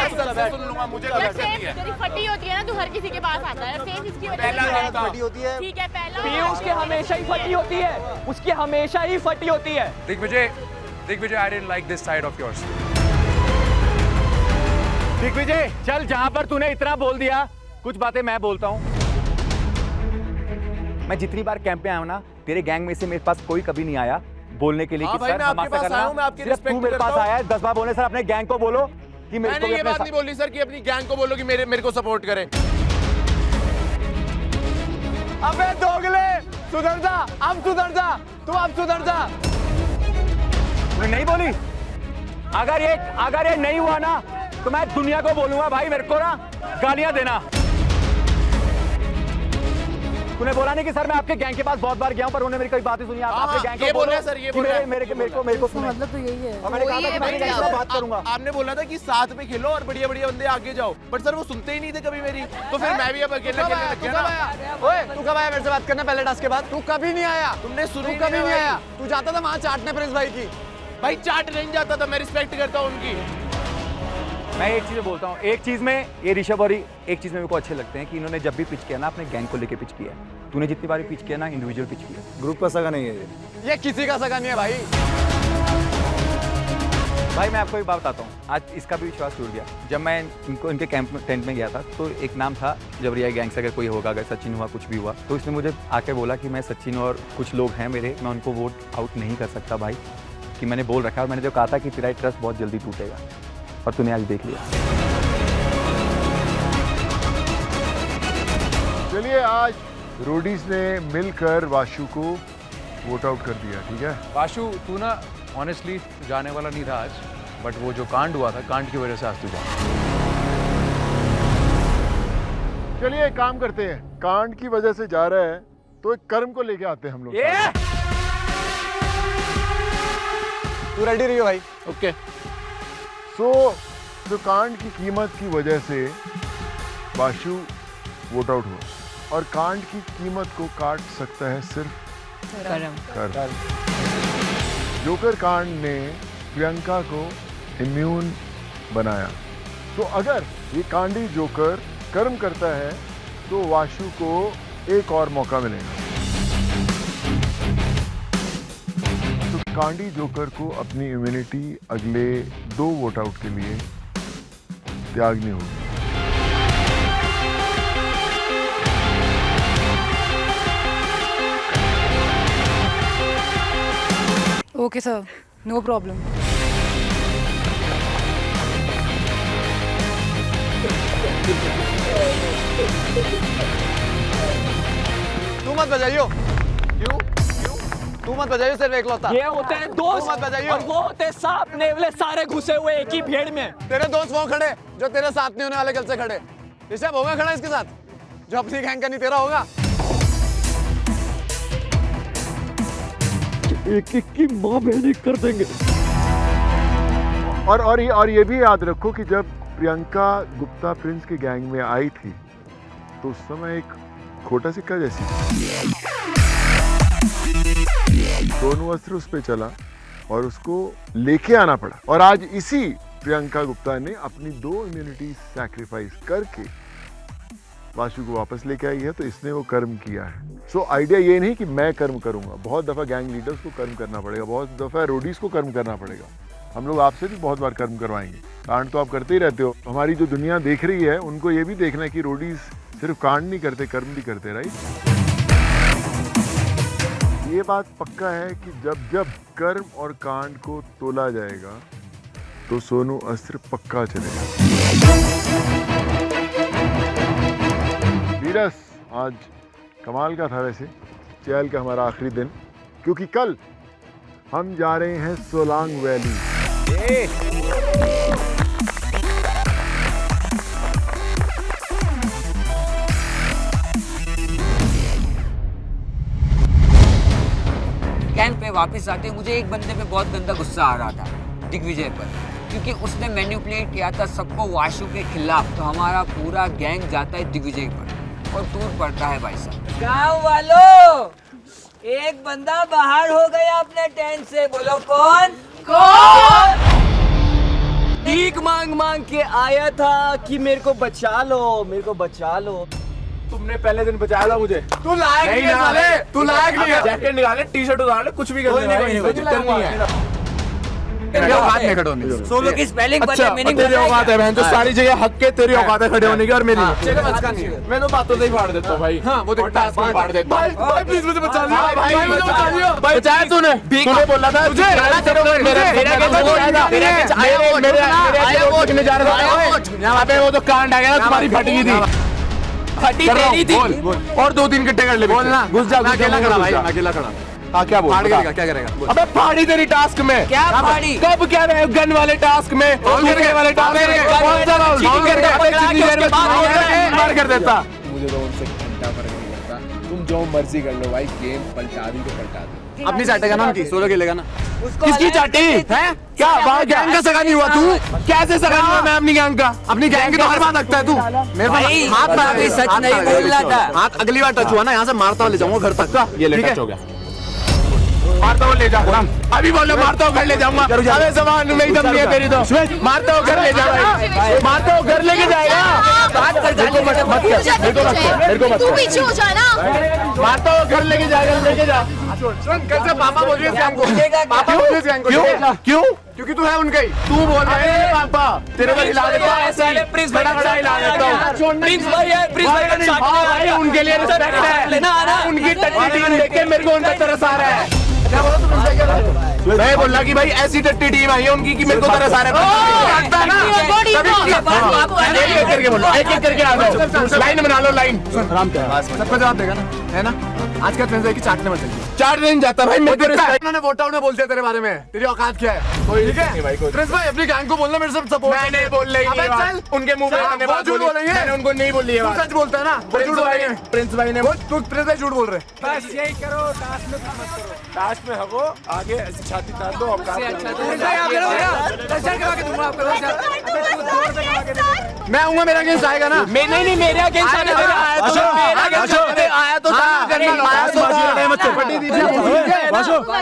लूंगा, मुझे क्या दिक्कत है। तेरी फटी होती है ना, तू हर किसी के पास आता है, सेफ इसकी वजह पहला से लड़का फटी होती है। ठीक है, पहला पीयू उसकी हमेशा ही फटी होती है, उसकी हमेशा ही फटी होती है। Digvijay, I didn't like this side of yours. Digvijay चल, जहां पर तूने इतना बोल दिया, कुछ बातें मैं बोलता हूं। मैं जितनी बार कैंप में आया हूं ना, तेरे गैंग में से मेरे पास कोई कभी नहीं आया बोलने के लिए हाँ कि भाई, सर मैं हम आपके आपसे पास आया हूं, मैं करना। आपकी सिर्फ तू रिस्पेक्ट मेरे पास करता हूं। आया है, 10 बार बोले सर अपने गैंग को बोलो कि मेरे को मैंने भी ये अपने बात नहीं बोली सर कि अपनी गैंग को बोलो कि मेरे को सपोर्ट करे। अबे दोगले, सुधर जा, अब सुधर जा, तू अब सुधर जा। तूने नहीं बोली? अगर ये नहीं हुआ ना तो मैं दुनिया को बोलूंगा भाई मेरे को ना गालियां देना। तूने बोला नहीं कि सर मैं आपके गैंग के पास बहुत बार गया हूं पर उन्होंने मेरी कोई बात नहीं सुनी। आप आपके गैंग ये को बोला बोलो सर, ये कि बोला मेरे को सुने। मतलब तो यही है। और मैंने कहा था कि मैं अपने गैंग से बात करूंगा। आपने बोला था कि साथ में खेलो और बढ़िया बढ़िया बंदे आगे जाओ, बट सर वो सुनते ही नहीं थे कभी मेरी, तो फिर मैं भी अब अकेले खेलने लग गया ना। ओए तू कब आया मेरे से बात करने पहले टास्क के बाद? तू कभी नहीं आया, तुमने सुनी तू कभी नहीं आया। तू जाता था वहां चाटने प्रिंस भाई की। भाई चाट नहीं जाता था, मैं रिस्पेक्ट करता हूँ उनकी। मैं एक चीज बोलता हूँ, एक चीज में ये ऋषभ और एक चीज में मेरे को अच्छे लगते हैं कि इन्होंने जब भी पिच किया ना अपने गैंग को लेके पिच किया है। तूने जितनी बार पिच किया ना इंडिविजुअल पिच किया, ग्रुप का सगा नहीं है ये किसी का सगा नहीं है भाई। भाई मैं आपको एक बात बताता हूँ, आज इसका भी विश्वास टूट गया। जब मैं इनके कैंप में टेंट में गया था तो एक नाम था जबरिया गैंग से अगर कोई होगा, अगर सचिन हुआ कुछ भी हुआ, तो इसने मुझे आके बोला कि मैं सचिन और कुछ लोग हैं मेरे, मैं उनको वोट आउट नहीं कर सकता भाई, कि मैंने बोल रखा है। और मैंने जो कहा था कि तेरा ट्रस्ट बहुत जल्दी टूटेगा, और तूने आज देख लिया। चलिए आज रोडीज ने मिलकर वाशु को वोट आउट कर दिया, ठीक है। वाशु तू ना ऑनेस्टली जाने वाला नहीं था आज, बट वो जो कांड हुआ था, कांड की वजह से आज तू जा। चलिए एक काम करते हैं, कांड की वजह से जा रहा है तो एक कर्म को लेके आते हैं हम लोग। तू रेडी रही हो भाई? ओके। सो जो कांड की कीमत की वजह से वाशु वोट आउट हुआ, और कांड की कीमत को काट सकता है सिर्फ कर्म। जोकर कांड ने प्रियंका को इम्यून बनाया, तो अगर ये कांडी जोकर कर्म करता है तो वाशु को एक और मौका मिलेगा। तो कांडी जोकर को अपनी इम्यूनिटी अगले 2 वोट आउट के लिए त्यागनी होगी। Okay, sir. No problem. तू मत बजाइयो। क्यों? तू मत बजाइयो, सिर्फ एक लौता। ये होते हैं दोस्त, मत बजाइयो। और वो होते हैं सांप नेवले सारे घुसे हुए एक ही भेड़ में। तेरे दोस्त वो खड़े जो तेरे साथ नहीं होने वाले कल से खड़े। ऋषभ होगा खड़ा इसके साथ, जो अपनी गैंग का नहीं तेरा होगा। एक एक की माँ बहनी कर देंगे। और ये भी याद रखो कि जब प्रियंका गुप्ता प्रिंस की गैंग में आई थी तो उस समय एक खोटा सिक्का जैसी थी। सोनू अस्त्र उस पे चला और उसको लेके आना पड़ा, और आज इसी प्रियंका गुप्ता ने अपनी 2 इम्यूनिटी सैक्रिफाइस करके वाशु को वापस लेके आई है, तो इसने वो कर्म किया है। सो आइडिया ये नहीं कि मैं कर्म करूंगा, बहुत दफा गैंग लीडर्स को कर्म करना पड़ेगा, बहुत दफा रोडीज को कर्म करना पड़ेगा। हम लोग आपसे भी बहुत बार कर्म करवाएंगे, कांड तो आप करते ही रहते हो। हमारी जो दुनिया देख रही है उनको ये भी देखना है कि रोडीज सिर्फ कांड नहीं करते, कर्म भी करते, राइट। ये बात पक्का है कि जब जब कर्म और कांड को तोला जाएगा तो सोनू अस्त्र पक्का चलेगा। वीरस, आज कमाल का था वैसे चैल का हमारा आखिरी दिन, क्योंकि कल हम जा रहे हैं सोलांग वैली। कैंप पे वापस आते मुझे एक बंदे पे बहुत गंदा गुस्सा आ रहा था, दिग्विजय पर, क्योंकि उसने मैनिपुलेट किया था सबको वाशु के खिलाफ। तो हमारा पूरा गैंग जाता है दिग्विजय पर और टूर पड़ता है भाई साहब। गाँव वालों, एक बंदा बाहर हो गया अपने टेंट से, बोलो कौन? कौन? भीख मांग मांग के आया था कि मेरे को बचा लो, मेरे को बचा लो। तुमने पहले दिन बचाया था मुझे। तू लायक नहीं है साले, तू लायक नहीं है। जैकेट निकाले, टी-शर्ट उतार ले, कुछ भी कर ले। तेरी औकात नहीं खड़े होने की। सोलो की स्पेलिंग पता मीनिंग तेरी औकात है बहन, तो सारी जगह हक के तेरी औकात है खड़े होने की और मेरी नहीं। मैं तो बातों से ही फाड़ देता हूँ भाई। हाँ, वो तो टास्क में फाड़ देता हूँ। भाई प्लीज मुझे बचा लियो, भाई मुझे बचा लियो। बचाया तूने बोला था तुझे। यहाँ पे वो तो कांड आ गया ना, तुम्हारी फट गई थी, फटी तेरी थी। और 2-3 कट्टे कर ले, बोलना घुस जा। अकेला खड़ा भाई, अकेला खड़ा। हाँ, क्या बोल करेगा, क्या करेगा? अबे फाड़ी तेरी टास्क में। क्या फाड़ी? कब क्या रहे गन वाले टास्क में, टूटने वाले टास्क में, कौन सा राउंड जितनी देर में मार कर देता। मुझे तो उनसे घंटा फर्क नहीं पड़ता, तुम जो मर्जी कर लो भाई, गेम पलटा दी तो पलटा दी। अपनी चाटेगा ना उनकी, सोलो खेलेगा ना। किसकी चाटी है? क्या वहाँ गैंग का सगा नहीं हुआ तू? कैसे सगा नहीं हुआ मैं अपनी गैंग का? अपनी गैंग की तो हर बात रखता है तू। मेरे को हाथ सच नहीं बोलना था। हाथ अगली बार टच हुआ ना, यहाँ से मारता हुआ ले जाऊंगा घर तक का। ये ले टच हो गया, मारता हुआ ले जाऊंगा। अभी बोलो मारता हुआ घर ले जाऊंगा। अरे जवान में एकदम नहीं है तेरी तो। मारता हुआ घर ले जा भाई, मारता हुआ घर लेके जाएगा। तू पीछे हो जा ना। मारता हुआ घर लेके जाएगा, लेके जा। सुन, कल से पापा बोल रही है पापा बोल रही है। क्यों? क्योंकि तू है उनका ही। तू बोल रहा है पापा, तेरे को हिला देता हूँ, प्रिंस बड़ा बड़ा हिला देता हूँ। प्रिंस भाई है, प्रिंस भाई उनके लिए रिस्पेक्ट है। उनकी टट्टी टीम देख के मेरे को उनका तरस आ रहा है। क्या बोला तुम? मैं बोल रहा कि भाई ऐसी टट्टी टीम आई है उनकी कि मेरे को तरस आ रहा है। एक एक करके आ जाओ, लाइन बना लो, लाइन। सबका जवाब देगा ना, है ना? आज का ट्रेंड है कि चाटने में चलिए। चाट नहीं जाता भाई, मेरे को उन्होंने वोट आउट में बोलते हैं तेरे बारे में, तेरी औकात क्या है? ठीक है प्रिंस भाई, अपनी गैंग को बोलना मेरे से सपोर्ट। मैं नहीं बोल रही, उनके मुंह में आने बात झूठ बोलेंगे, मैंने उनको नहीं बोली है। सच बोलता है ना, प्रिंस भाई ने तू प्रिंस भाई झूठ बोल रहे। बस यही करो, टास्क में मत करो। टास्क में हगो, आगे ऐसी छाती तान दो। मैं आऊंगा, मेरा अगेंस्ट आएगा ना? नहीं, मेरे अगेंस्ट आने दे रहा है तो आया तो मत कर।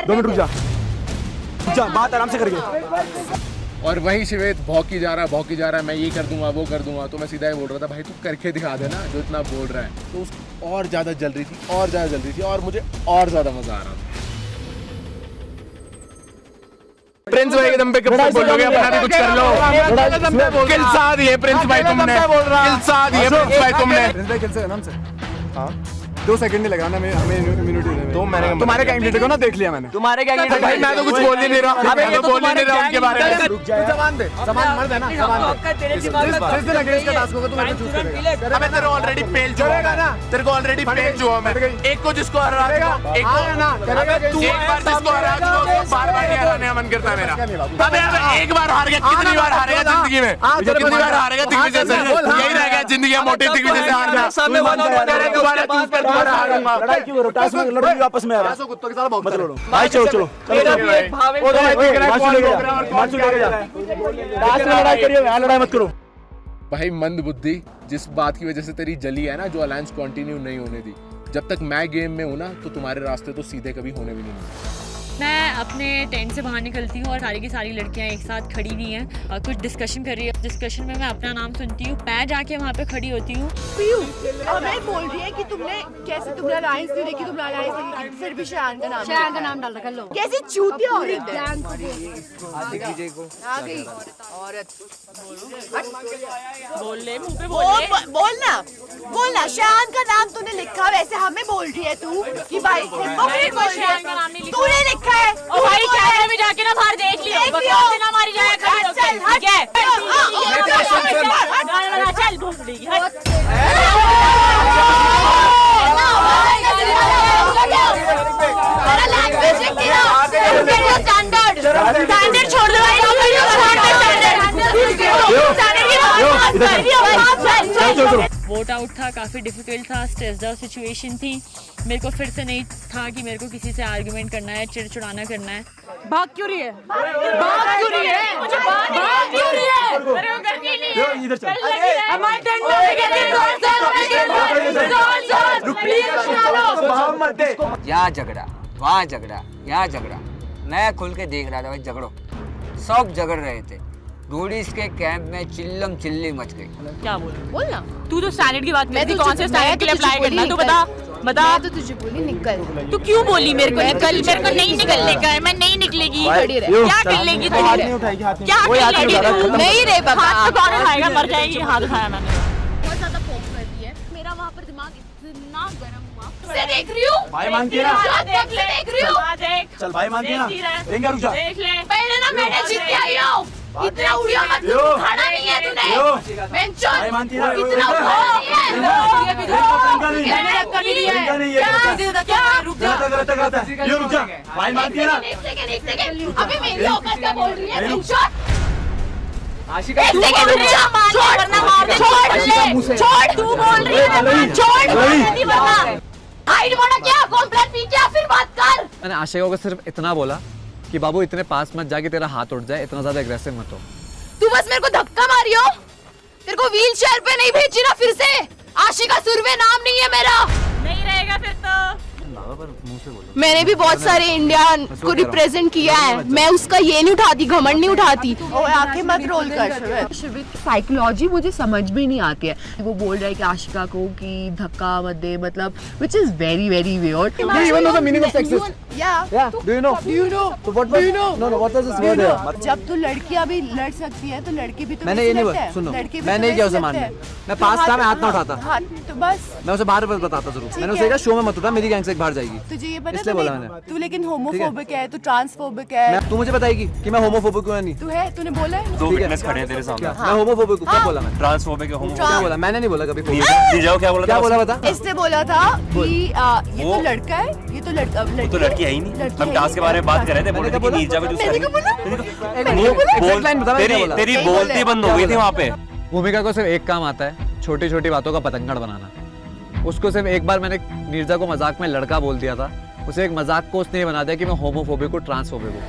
2 मिनट रुक जा, बात आराम से करके। और वही श्वेत भौंकी जा रहा है, मैं ये कर दूंगा, वो कर दूंगा। तो मैं सीधा ही बोल रहा था भाई, तू करके दिखा देना जो इतना बोल रहा है। तो उसको और ज्यादा जल रही थी और मुझे और ज्यादा मजा आ रहा था। प्रिंस भाई के दम पे कब तक बोलोगे? अपना भी कुछ कर लो। किल साथ ही है प्रिंस भाई तुमने, किल साथ ही है प्रिंस भाई तुमने। प्रिंस भाई किल से आराम से। हाँ, 2 सेकंड नहीं लगा ना हमें इम्यूनिटी देने में। तो मैंने तुम्हारे गैंग लीडर को ना देख लिया मैंने। तुम्हारे गैंग लीडर भाई, मैं तो कुछ बोल ही नहीं रहा, मैं तो बोल ही नहीं रहा उनके बारे में। रुक जा, जवान दे, जवान मर देना, जवान दे। तेरे दिमाग में जिस दिन अगेंस्ट का टास्क होगा तो मैं चूज करेगा। अबे तेरे ऑलरेडी पेल चुका है ना, तेरे को ऑलरेडी पेल चुका मैं। एक को जिसको हरा देगा, एक को ना करेगा। तू एक बार जिसको हरा चुका उसको बार-बार नहीं हराने का मन करता है मेरा। अबे एक बार हार गया, कितनी बार हारेगा जिंदगी में? कितनी बार हारेगा दिग्विजय से? यही रह गया जिंदगी में, मोटे दिग्विजय से हारना। सामने दोबारा चूज कर, दोबारा हारूंगा। लड़ाई क्यों करो? टास्क में लड़ो, वापस में आ रहा। कुत्तों के साथ मत लड़ो भाई। चलो मेरा भी एक भाव है। माचू लेके जा, टास्क में लड़ाई करिए, यहां लड़ाई मत करो भाई। मंद बुद्धि, जिस बात की वजह से तेरी जली है ना, जो अलायंस कंटिन्यू नहीं होने दी, जब तक मैं गेम में हूँ ना तो तुम्हारे रास्ते तो सीधे कभी होने भी नहीं मिलेंगे। मैं अपने टेंट से बाहर निकलती हूँ और सारी की सारी लड़कियाँ एक साथ खड़ी हुई हैं और कुछ डिस्कशन कर रही है। डिस्कशन में मैं अपना नाम सुनती हूँ, मैं जाके वहाँ पे खड़ी होती हूँ। हमें बोल रही है कि तुमने कैसे तुमने अलायंस नहीं देखी, तुमने अलायंस नहीं देखी, फिर भी शयान का नाम डाल रखा लो। कैसी चूतिया औरत है। आ गई औरत। बोलना बोलना शयान का नाम तूने लिखा, वैसे हमें बोल रही है तू कि भाई तूने लिखा है। ओ भाई कैमरे में जाके ना बाहर देख लियो, बकवास से ना मारी जाए खड़ी होके, ठीक है? चल घूम लेगी। स्टैंडर्ड छोड़ दो भाई, वोट आउट था, काफी डिफिकल्ट था, स्ट्रेस्ड सिचुएशन थी। मेरे को फिर से नहीं था कि मेरे को किसी से आर्गुमेंट करना है, चिड़चिड़ाना करना है। भाग क्यों रही है? भाग क्यों रही है? मुझे भाग क्यों रही है? मेरे को करनी नहीं है। इधर चल। हमारे टेंट में यहाँ झगड़ा, वहाँ झगड़ा, यहाँ झगड़ा, मैं खुल के देख रहा था भाई, झगड़ो सब झगड़ रहे थे। रूडीज के कैंप में चिल्लम चिल्ली मच गई। क्या बोलना? तू तो स्टैंडर्ड की बात करती, कौन से स्टैंडर्ड के लिए अप्लाई करना? तू बता बता। मैं तो तुझे बोली निकल। तू क्यों बोली मेरे को निकल? मेरे को नहीं निकलने का है, मैं नहीं निकलेगी। क्या कर लेगी तू? क्या कर लेगी तू? नहीं रे बाबा, हाथ तो कौन उठाएगा? मर जाएगी। हाथ उठाया मैंने। बहुत ज्यादा पोक करती है, मेरा वहाँ पर दिमाग इतना गर्म हुआ। से देख रही हूँ भाई मांगती है ना, देख रही हूँ। देख चल भाई मांगती है ना, देंगे रुक जा। देख ले पहले ना मैंने जीत के आई हूँ, इतना उड़िया मत, खाना नहीं है तूने। भाई मानती है, इतना खाना नहीं है। मैंने कर दी है। ये रुक जा, भाई मानती है ना। अभी मेरी औकात क्या बोल रही है? आशिका छोड़, तू बोल रही है, छोड़। हाइड बोला क्या? कॉम्प्लेन पी क्या? फिर बात कर। मैंने आशिका को सिर्फ इतना बोला कि बाबू इतने पास मत जाके तेरा हाथ उठ जाए, इतना ज्यादा एग्रेसिव मत हो। तू बस मेरे को धक्का मारी हो, तेरे को व्हील चेयर पे नहीं भेजी ना फिर से। आशिका सुरवे नाम नहीं है मेरा। नहीं रहेगा फिर तो। मैंने भी बहुत सारे इंडिया को रिप्रेजेंट किया है, मैं उसका ये नहीं उठाती, घमंड नहीं उठाती। आंखें मत रोल कर। साइकोलॉजी मुझे समझ में नहीं आती है। वो बोल रहा है कि आशिका को कि धक्का मत दे, मतलब which is very very weird. Do you even know the meaning of sexist? Yeah. Do you know? So what was? No, what was this word here? जब तो लड़कियां भी लड़ सकती है तो लड़के भी तो मैंने ये नहीं बोला, सुनो, मैं नहीं किया उसे मारने। मैं पास था, मैं हाथ ना उठाता। हाँ तो बस मैं उसे बाहर बताता जरूर। मैंने उसे कहा शो में मत उठा, मेरी गैंग से बाहर जाएगी। तुझे ये पता इसलिए बोला मैंने। तू लेकिन होमोफोबिक है, तू ट्रांसफोबिक है। तू मुझे बताएगी कि मैं होमोफोबिक हूँ या नहीं? तू है, तूने बोला है। दो विटनेस खड़े हैं तेरे सामने। मैं होमोफोबिक हूँ, क्या बोला मैं? ट्रांसफोबिक है, होमोफोबिक क्या बोला? मैंने नहीं बोला कभी। जाओ, क्या बोला? क्या बोला बता? इसने बोला था कि ये तो लड़का है, ये तो लड़का तो लड़की है ही नहीं। हम टास्क के बारे में बात कर रहे थे, बोल रहे थे कि नीरजा को तेरी बोलती बंद हो गई थी वहाँ पे। भूमिका को सिर्फ एक काम आता है, छोटी छोटी बातों का पतंगड़ बनाना। उसको सिर्फ एक बार मैंने नीरजा को मजाक में लड़का बोल दिया था, उसे एक मजाक को उसने बना दिया कि मैं होमोफोबिक हूँ, ट्रांसफोबिक हूँ।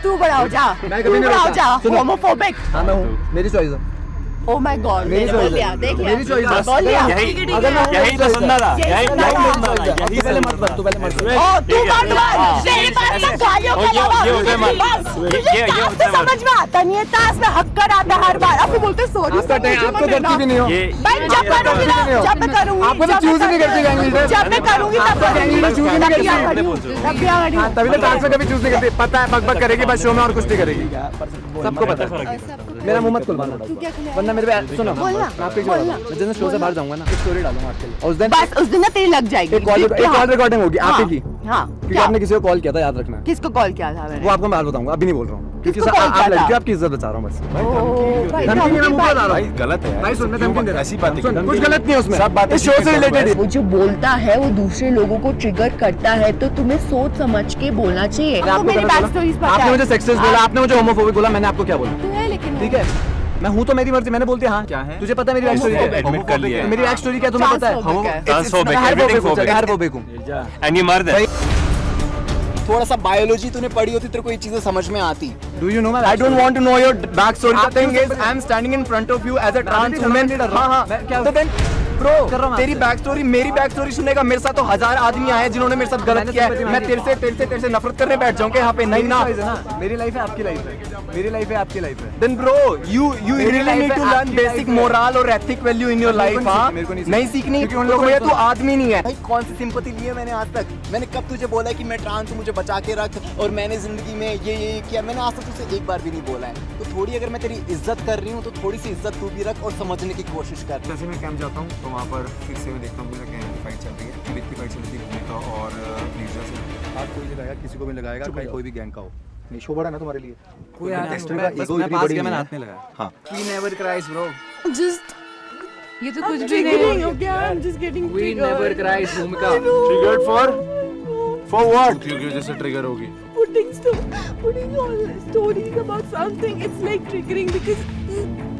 तू बड़ा हो जा, मैं कभी नहीं बड़ा हो जा, होमोफोबिक। हाँ मैं हूँ, मेरी चॉइस है। Oh my God, मेरी बोल चॉइस लिया, है, देख लिया, मेरी चॉइस है। बोल लिया। यही तो सुनना था, यही सुनना था। तू पहले मत बोल, तू पहले मत बोल। तू मत बोल, तेरी बात में गालियों के अलावा ये होता है मत। तुझे ताश से समझ में आता नहीं है, ताश में हक्कर आता है हर बार। अब बोलते सॉरी, आपको करती भी नहीं हो। भाई जब करूंगी ना, जब मैं करूंगी, आपको तो चूज ही नहीं करती गैंग लीडर। जब मैं करूंगी तब लीडर चूज ही नहीं करती। तभी तो टास्क में कभी चूज नहीं करती। पता है बकबक करेगी बस, शो में और कुछ नहीं करेगी, सबको पता है। मेरा मुंह मत खुलवाना, वरना मेरे पे सुनो, मैं आपको मैं जिस शो से बाहर जाऊंगा ना, स्टोरी डालूंगा आपके लिए। और उस दिन ना तेरी लग जाएगी। एक कॉल रिकॉर्डिंग होगी आपकी की, हाँ, क्योंकि आपने किसी को कॉल किया था, याद रखना। किसको कॉल किया था मैंने? वो आपको मैं बताऊंगा, अभी नहीं बोल रहा हूँ, क्योंकि किसको call किया था? आप आपकी इज्जत बचा रहा हूँ बस। धमकी नहीं, मैं मुंह बता रहा हूँ। गलत है भाई सुन, मैं धमकी दे रहा हूँ। ऐसी बातें कुछ गलत नहीं है उसमें, सब बातें इस शो से रिलेटेड है। वो जो बोलता है वो दूसरे लोगों को ट्रिगर करता है, तो तुम्हें सोच समझ के बोलना चाहिए। आपने मुझे सेक्सिस्ट बोला, आपने मुझे होमोफोबिक बोला, मैंने आपको क्या बोला? ठीक है, मैं हूँ तो मेरी मर्जी, मैंने बोलती हाँ क्या है, तुझे पता है मेरी बैक स्टोरी क्या है? एडमिट कर लिया है। मेरी बैक स्टोरी क्या तुम्हें पता है? Transphobic, everything phobic. एंड ये मर्द है। थोड़ा सा बायोलॉजी तूने पढ़ी होती, तेरे को ये चीजें समझ में आती। Do you know my I don't want to know your back story. The thing is, I am standing in front of you as a trans woman. हाँ हाँ, क्या? ब्रो तेरी बैक स्टोरी मेरी बैक स्टोरी सुनेगा, मेरे साथ तो 1000 आदमी आए जिन्होंने मेरे साथ गलत किया है। मैं तेरे से नफरत करने बैठ जाऊंगा यहाँ पे? नहीं ना, मेरी लाइफ है आपकी लाइफ है, मेरी लाइफ है आपकी लाइफ है। Then bro you really need to learn basic moral और ethic value in your life. हाँ नहीं सीखनी क्योंकि उन लोगों में तू आदमी नहीं है। भाई कौन सी सिंपैथी ली है मैंने आज तक? मैंने कब तुझे बोला है कि मैं ट्रांस हूँ, मुझे बचा के रख, और मैंने जिंदगी में ये किया? मैंने आज तक तुझसे एक बार भी नहीं बोला है। तो थोड़ी अगर मैं तेरी इज्जत कर रही हूँ तो थोड़ी सी इज्जत तू भी रख और समझने की कोशिश कर। जैसे मैं कैंप जाता हूँ तो वहाँ पर फिर से मैं देखता हूँ मेरा कैंप की फाइट चल रही है, अमित की फाइट चल रही है भूमिका और नीरजा से। हाथ कोई नहीं लगाएगा, किसी को भी लगाएगा, कोई भी गैंग का हो। नहीं शो बड़ा ना तुम्हारे लिए, कोई मैं हाथ नहीं लगाया। हाँ He never cries bro. Just ये तो कुछ भी नहीं। Okay, I'm just getting We never cries, भूमिका। Triggered for what? क्योंकि वजह से ट्रिगर होगी। putting all stories about something, it's like triggering because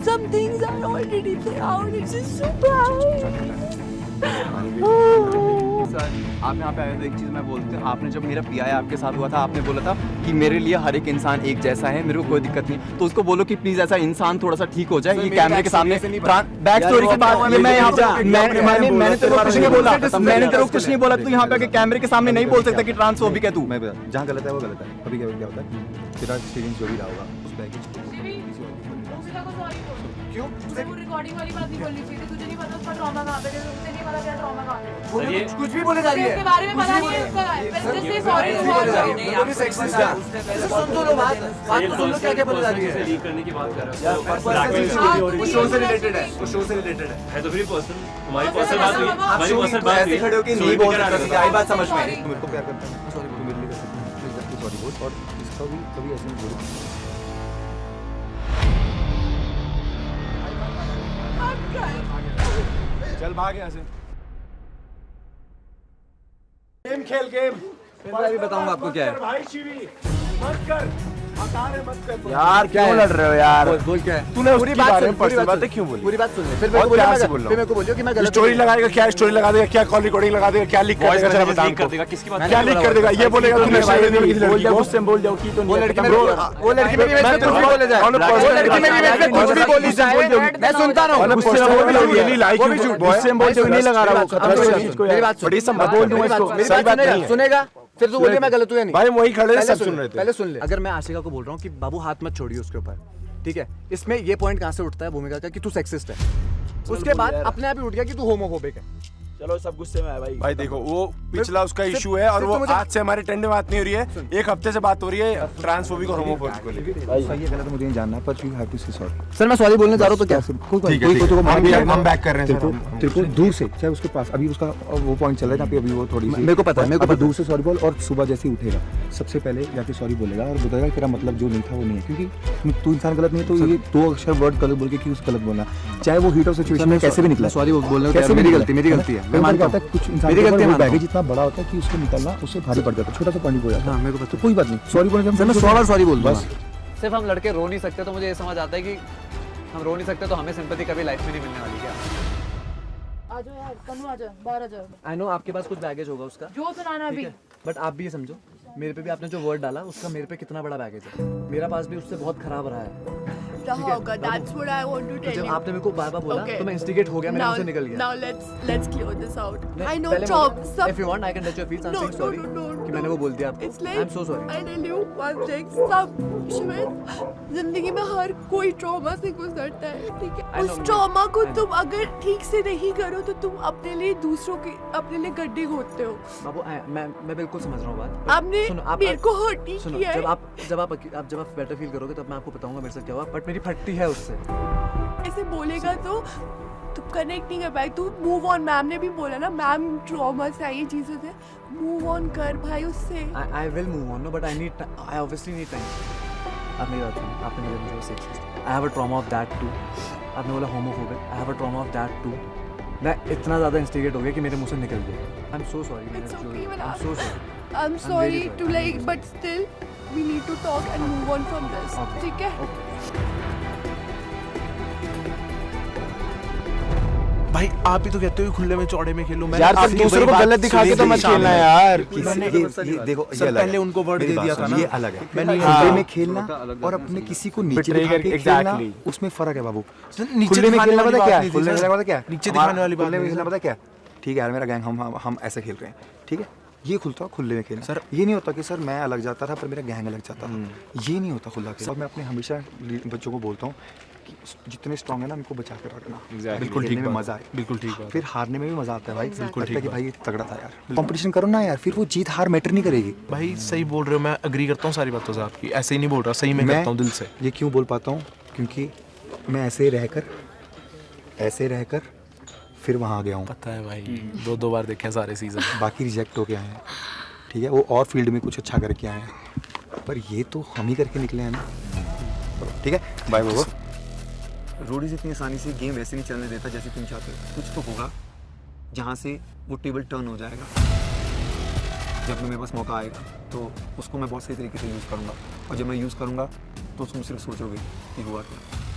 some things are already out. It's just so bad. आप यहाँ पे आए थे, एक चीज़ मैं बोलते हैं, आपने जब मेरा पीआई आपके साथ हुआ था, आपने बोला था कि मेरे लिए हर एक इंसान एक जैसा है, मेरे को कोई दिक्कत नहीं। तो उसको बोलो कि प्लीज ऐसा इंसान थोड़ा सा ठीक हो जाए। ये कैमरे के सामने बैक स्टोरी की बात, ये मैं यहाँ पे मैंने तेरे को कुछ नहीं बोला, मैंने तेरे को कुछ नहीं बोला। तू यहाँ पे कैमरे के सामने नहीं बोल सकता कि ट्रांसफोबिक है तू। मैं जहाँ गलत है वो गलत है। अभी क्या होता है, तेरा एक्सपीरियंस जो भी रहा होगा उस बैगेज क्यों? रिकॉर्डिंग वाली बात नहीं बोलनी चाहिए, तुझे नहीं पता उसका ट्रॉमा कहाँ पे है, तुझे नहीं पता क्या ट्रॉमा कहाँ पे है। कुछ भी बोले जा रही है, इसके बारे में पता नहीं है उसका। जस्ट से सॉरी बोल रहा है। वो भी सेक्सिस्ट है। सुन तो लो बात तो सुन लो क्या बोले जा रही है। लीक करने की बात कर रहा हूँ, वो शो से रिलेटेड है, वो शो से रिलेटेड है तो फिर पर्सनल हमारी पर्सनल बात हुई, हमारी पर्सनल बात ऐसे खड़े हो कि नहीं बोल सकते, आई बात समझ में। मेरे को प्यार करता है, सॉरी बोल, मेरे लिए सॉरी बोल, और इसका भी कभी ऐसे नहीं बोल। चल भाग यहाँ से। गेम खेल गेम। मैं अभी बताऊंगा आपको क्या है। भाई शिवी मत कर, यार क्यों लड़ रहे हो यार? बोल क्या है? तूने पूरी उसकी बात बारे सुन, में पर्सनल बातें क्यों बोली? पूरी बात सुन ले, फिर बहुत प्यार से बोल रहा हूँ। फिर मेरे को बोलियो कि मैं गलत स्टोरी लगाएगा, क्या स्टोरी लगा देगा, क्या कॉल रिकॉर्डिंग लगा देगा, क्या लीक कर देगा? जरा बता कर देगा, किसकी बात क्या लीक कर देगा? ये बोलेगा तूने बोल जाओ, उससे बोल जाओ कि तो वो लड़की में कुछ भी बोले जाए, वो लड़की में कुछ भी बोली जाए, मैं सुनता रहा हूँ। Really like you good boy, उससे बोल जो नहीं लगा रहा वो खतरा है इसको यार। मेरी बात बड़ी सब बोल दूंगा इसको, सही बात नहीं है। सुनेगा फिर तू बोलिए मैं गलत हूँ या नहीं। भाई वही खड़े थे, सब सुन रहे थे। पहले सुन ले। अगर मैं आशिका को बोल रहा हूँ कि बाबू हाथ मत छोड़िए उसके ऊपर, ठीक है, इसमें ये पॉइंट कहाँ से उठता है भूमिका का कि तू सेक्सिस्ट है, उसके बाद अपने आप ही उठ गया कि तू होमोफोबिक है। चलो सब गुस्से में है भाई। भाई देखो वो पिछला उसका इशू है और वो आज से हमारे टेंडे बात नहीं हो रही है, एक हफ्ते से बात हो रही है ट्रांसफोबिक और होमोफोबिक को लेकर। भाई सही है गलत मुझे नहीं जानना, पर यू हैव टू से सॉरी। सर मैं सॉरी बोलने जा रहा हूँ तो क्या हम बैक कर रहे हैं सर। तेरे को दूर से चाहे उसके पास अभी उसका वो पॉइंट चल रहा है अभी वो थोड़ी सी मेरे को पता है, मेरे को दूर से सॉरी बोल, और सुबह जैसे ही उठेगा सबसे पहले जाके सॉरी बोलेगा और बताएगा तेरा मतलब जो नहीं था वो नहीं है, क्योंकि तू इंसान गलत नहीं है तो ये दो अक्षर वर्ड गलत बोल के क्यों गलत बोलना, चाहे वो हीट ऑफ सिचुएशन में कैसे भी निकला। सॉरी बोलने कैसे मेरी गलती है, मैं मानता हूँ कुछ इंसान मेरी गलती है, बैगेज इतना बड़ा होता है कि उसको निकलना उससे भारी पड़ जाता है, छोटा सा पॉइंट हो जाता है। मेरे को पता, कोई बात नहीं, सॉरी बोलने से मैं 100 बार सॉरी बोल बस। सिर्फ हम लड़के रो नहीं सकते तो मुझे ये समझ आता है कि हम रो नहीं सकते तो हमें सिंपैथी कभी लाइफ में नहीं मिलने वाली। क्या आ जाओ यार, कन्नू आ जाओ, बाहर आ जाओ। आई नो आपके पास कुछ बैगेज होगा उसका, जो सुनाना अभी। बट आप भी ये समझो, मेरे पे भी आपने जो वर्ड डाला उसका मेरे पे कितना बड़ा बैगेज है, मेरा पास भी उससे बहुत खराब रहा है। रहा होगा, that's what I want to tell जब you. आपने मेरे को बार-बार बोला Okay. तो मैं इंस्टिगेट हो गया, मेरे मुंह से निकल गया। Now let's clear this out. I know पहले trauma. मुझे- If you want I can touch your feet, I'm saying sorry कि मैंने वो बोल दिया आपको। It's like I'm so sorry. I tell you one thing. सब शिविर जिंदगी में हर कोई ट्रॉमा से गुजरता है, ठीक है? I know, उस ट्रॉमा को तुम अगर ठीक से नहीं करो तो तुम अपने लिए दूसरों के अपने लिए गड्ढे खोदते हो। बाबू मैं बिल्कुल समझ रहा हूँ बात। आपने मेरे को हर्ट नहीं सुनो, किया है। जब आप बेटर फील करोगे तब मैं आपको बताऊंगा मेरे साथ क्या हुआ, बट मेरी फटती है उससे। ऐसे बोलेगा तो तू कनेक्ट नहीं कर पाए, तू मूव ऑन। मैम ने भी बोला ना, मैम ट्रॉमा से आई चीज़ों से मूव ऑन कर भाई उससे। I will move on, no, but I obviously need time. आप मेरी बात सुनिए, आपने मुझे sexist, I have a trauma of that too. आपने बोला homophobic, I have a trauma of that too. मैं इतना ज़्यादा इंस्टिगेट हो गया कि मेरे मुंह से निकल गया। I'm so sorry. It's okay, I'm so sorry. I'm sorry to like, but still we need to talk and move on from this. ठीक है? भाई आप ही तो कहते हो खुले में चौड़े में खेलो। यार तुम दूसरों को गलत दिखा के तो मत खेलना यार। ये देखो ये अलग पहले उनको वर्ड दे दिया था ना, ये अलग है। खुले में खेलना और अपने किसी को नीचे दिखा के खेलना उसमें फर्क है बाबू। खुले में खेलना पता क्या है? खुले में खेलना पता क्या है? नीचे दिखाने वाली बात खुले में खेलना पता क्या है? ठीक है यार मेरा गैंग हम ऐसे खेल रहे हैं, ठीक है, ये खुलता खुले में खेलना सर। ये नहीं होता कि सर मैं अलग जाता था पर मेरा गैंग अलग जाता था, ये नहीं होता खुला खेल। मैं अपने हमेशा बच्चों को बोलता हूँ कि जितने स्ट्रांग है ना उनको बचा कर रखना। बिल्कुल ठीक में मजा आए, बिल्कुल ठीक है। फिर हारने में भी मजा आता है भाई, बिल्कुल ठीक है कि भाई ये तगड़ा था यार। कंपटीशन करो ना यार, फिर वो जीत हार मैटर नहीं करेगी। भाई सही बोल रहे हो, मैं एग्री करता हूँ सारी बातों से आपकी, ऐसे ही नहीं बोल रहा, सही में करता हूँ दिल से। ये क्यों बोल पाता हूँ? क्योंकि मैं ऐसे रहकर फिर वहाँ आ गया हूँ। पता है भाई, 2 बार देखे सारे सीजन। बाकी रिजेक्ट हो के आए हैं, ठीक है, वो और फील्ड में कुछ अच्छा करके आए हैं, पर ये तो हम ही करके निकले हैं ना। ठीक है, बाय बाबा। रोडीज इतनी आसानी से गेम वैसे नहीं चलने देता जैसे तुम चाहते हो। कुछ तो होगा जहाँ से वो टेबल टर्न हो जाएगा। जब मेरे पास मौका आएगा तो उसको मैं बहुत सही तरीके से यूज़ करूँगा, और जब मैं यूज़ करूँगा तो तुम सिर्फ सोचोगे कि हुआ क्या।